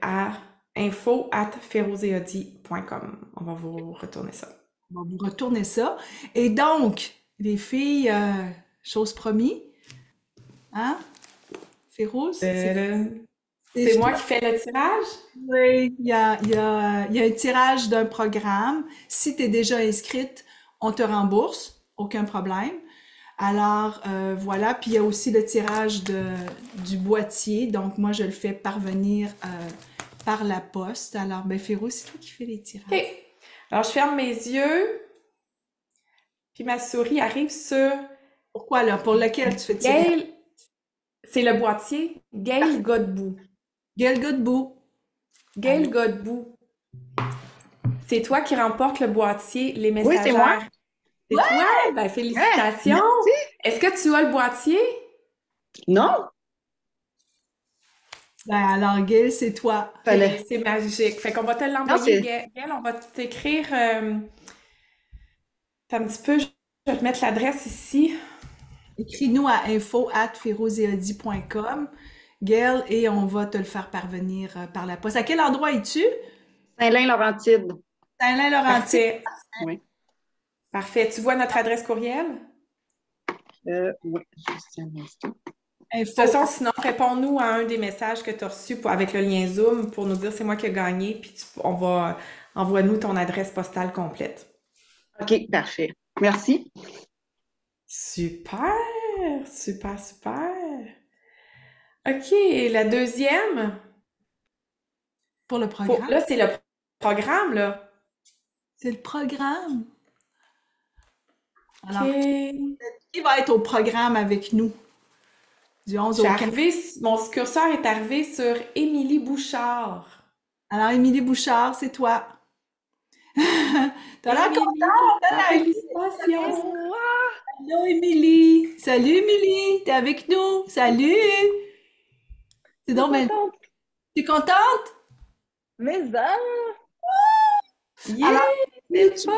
à info@ferozeodi.com. On va vous retourner ça. On va vous retourner ça. Et donc, les filles, chose promis, hein? Férouz? C'est moi qui fais le tirage? Oui, il y a un tirage d'un programme. Si tu es déjà inscrite, on te rembourse, aucun problème. Alors, voilà. Puis il y a aussi le tirage du boîtier. Donc, moi, je le fais parvenir par la poste. Alors, ben, Férouz, c'est toi qui fais les tirages. OK. Alors, je ferme mes yeux, puis ma souris arrive sur Pourquoi, là? Pour lequel tu fais tirer? Gail. C'est le boîtier. Gail Godbout. Gail Godbout. Gail Godbout. C'est toi qui remporte le boîtier Les Oui, Messagères. c'est moi. C'est toi? Ben, félicitations. Merci. Est-ce que tu as le boîtier? Non? Ben, alors, Gail, c'est toi. Fallait. C'est magique. Fait qu'on va te l'envoyer, c'est- Gail. On va t'écrire un petit peu. Je vais te mettre l'adresse ici. Écris-nous à info@ferozeodi.com, Gail, et on va te le faire parvenir par la poste. À quel endroit es-tu? Saint-Lin-Laurentide. Saint-Lin-Laurentide. Parfait. Oui. Parfait. Tu vois notre adresse courriel? Oui, juste un instant. De toute façon, sinon, réponds-nous à un des messages que tu as reçus avec le lien Zoom pour nous dire c'est moi qui ai gagné, puis envoie-nous ton adresse postale complète. OK, parfait. Merci. Super, super, super. OK, la deuxième. Pour le programme. Là, c'est le programme, là. C'est le programme. Alors, OK. qui va être au programme avec nous? Du 11 au 15. Mon curseur est arrivé sur Émilie Bouchard. Alors, Émilie Bouchard, c'est toi. T'as l'air Émilie, contente, hein? félicitations. Allô, Émilie. Salut, Émilie. T'es avec nous. Salut. C'est donc bien. T'es contente? Mais ça! Yeah, Alors, c'est fun.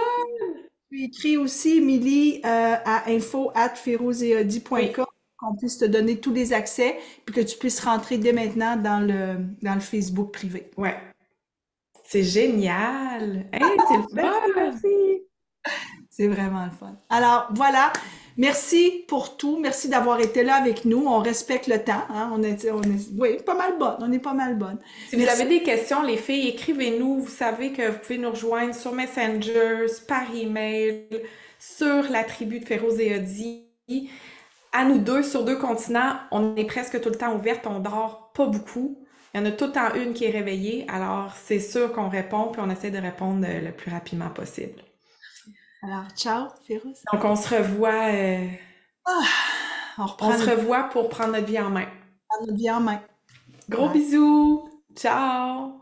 tu écris aussi, Émilie, à info@ferozeodi.com, qu'on puisse te donner tous les accès, puis que tu puisses rentrer dès maintenant dans le Facebook privé. Ouais. C'est génial. Hey, c'est le fun. Merci. C'est vraiment le fun. Alors, voilà. Merci pour tout. Merci d'avoir été là avec nous. On respecte le temps. Hein? Oui, pas mal bonne. On est pas mal bonne. Si vous avez des questions, les filles, écrivez-nous. Vous savez que vous pouvez nous rejoindre sur Messenger, par email, sur la tribu de Féroz et Odi. À nous deux, sur 2 continents, on est presque tout le temps ouverte. On dort pas beaucoup. Il y en a tout le temps une qui est réveillée. Alors, c'est sûr qu'on répond, puis on essaie de répondre le plus rapidement possible. Alors, ciao, Férouz. Donc, on se revoit, On reprend on se revoit pour prendre notre vie en main. notre vie en main. Gros Ouais. bisous! Ciao!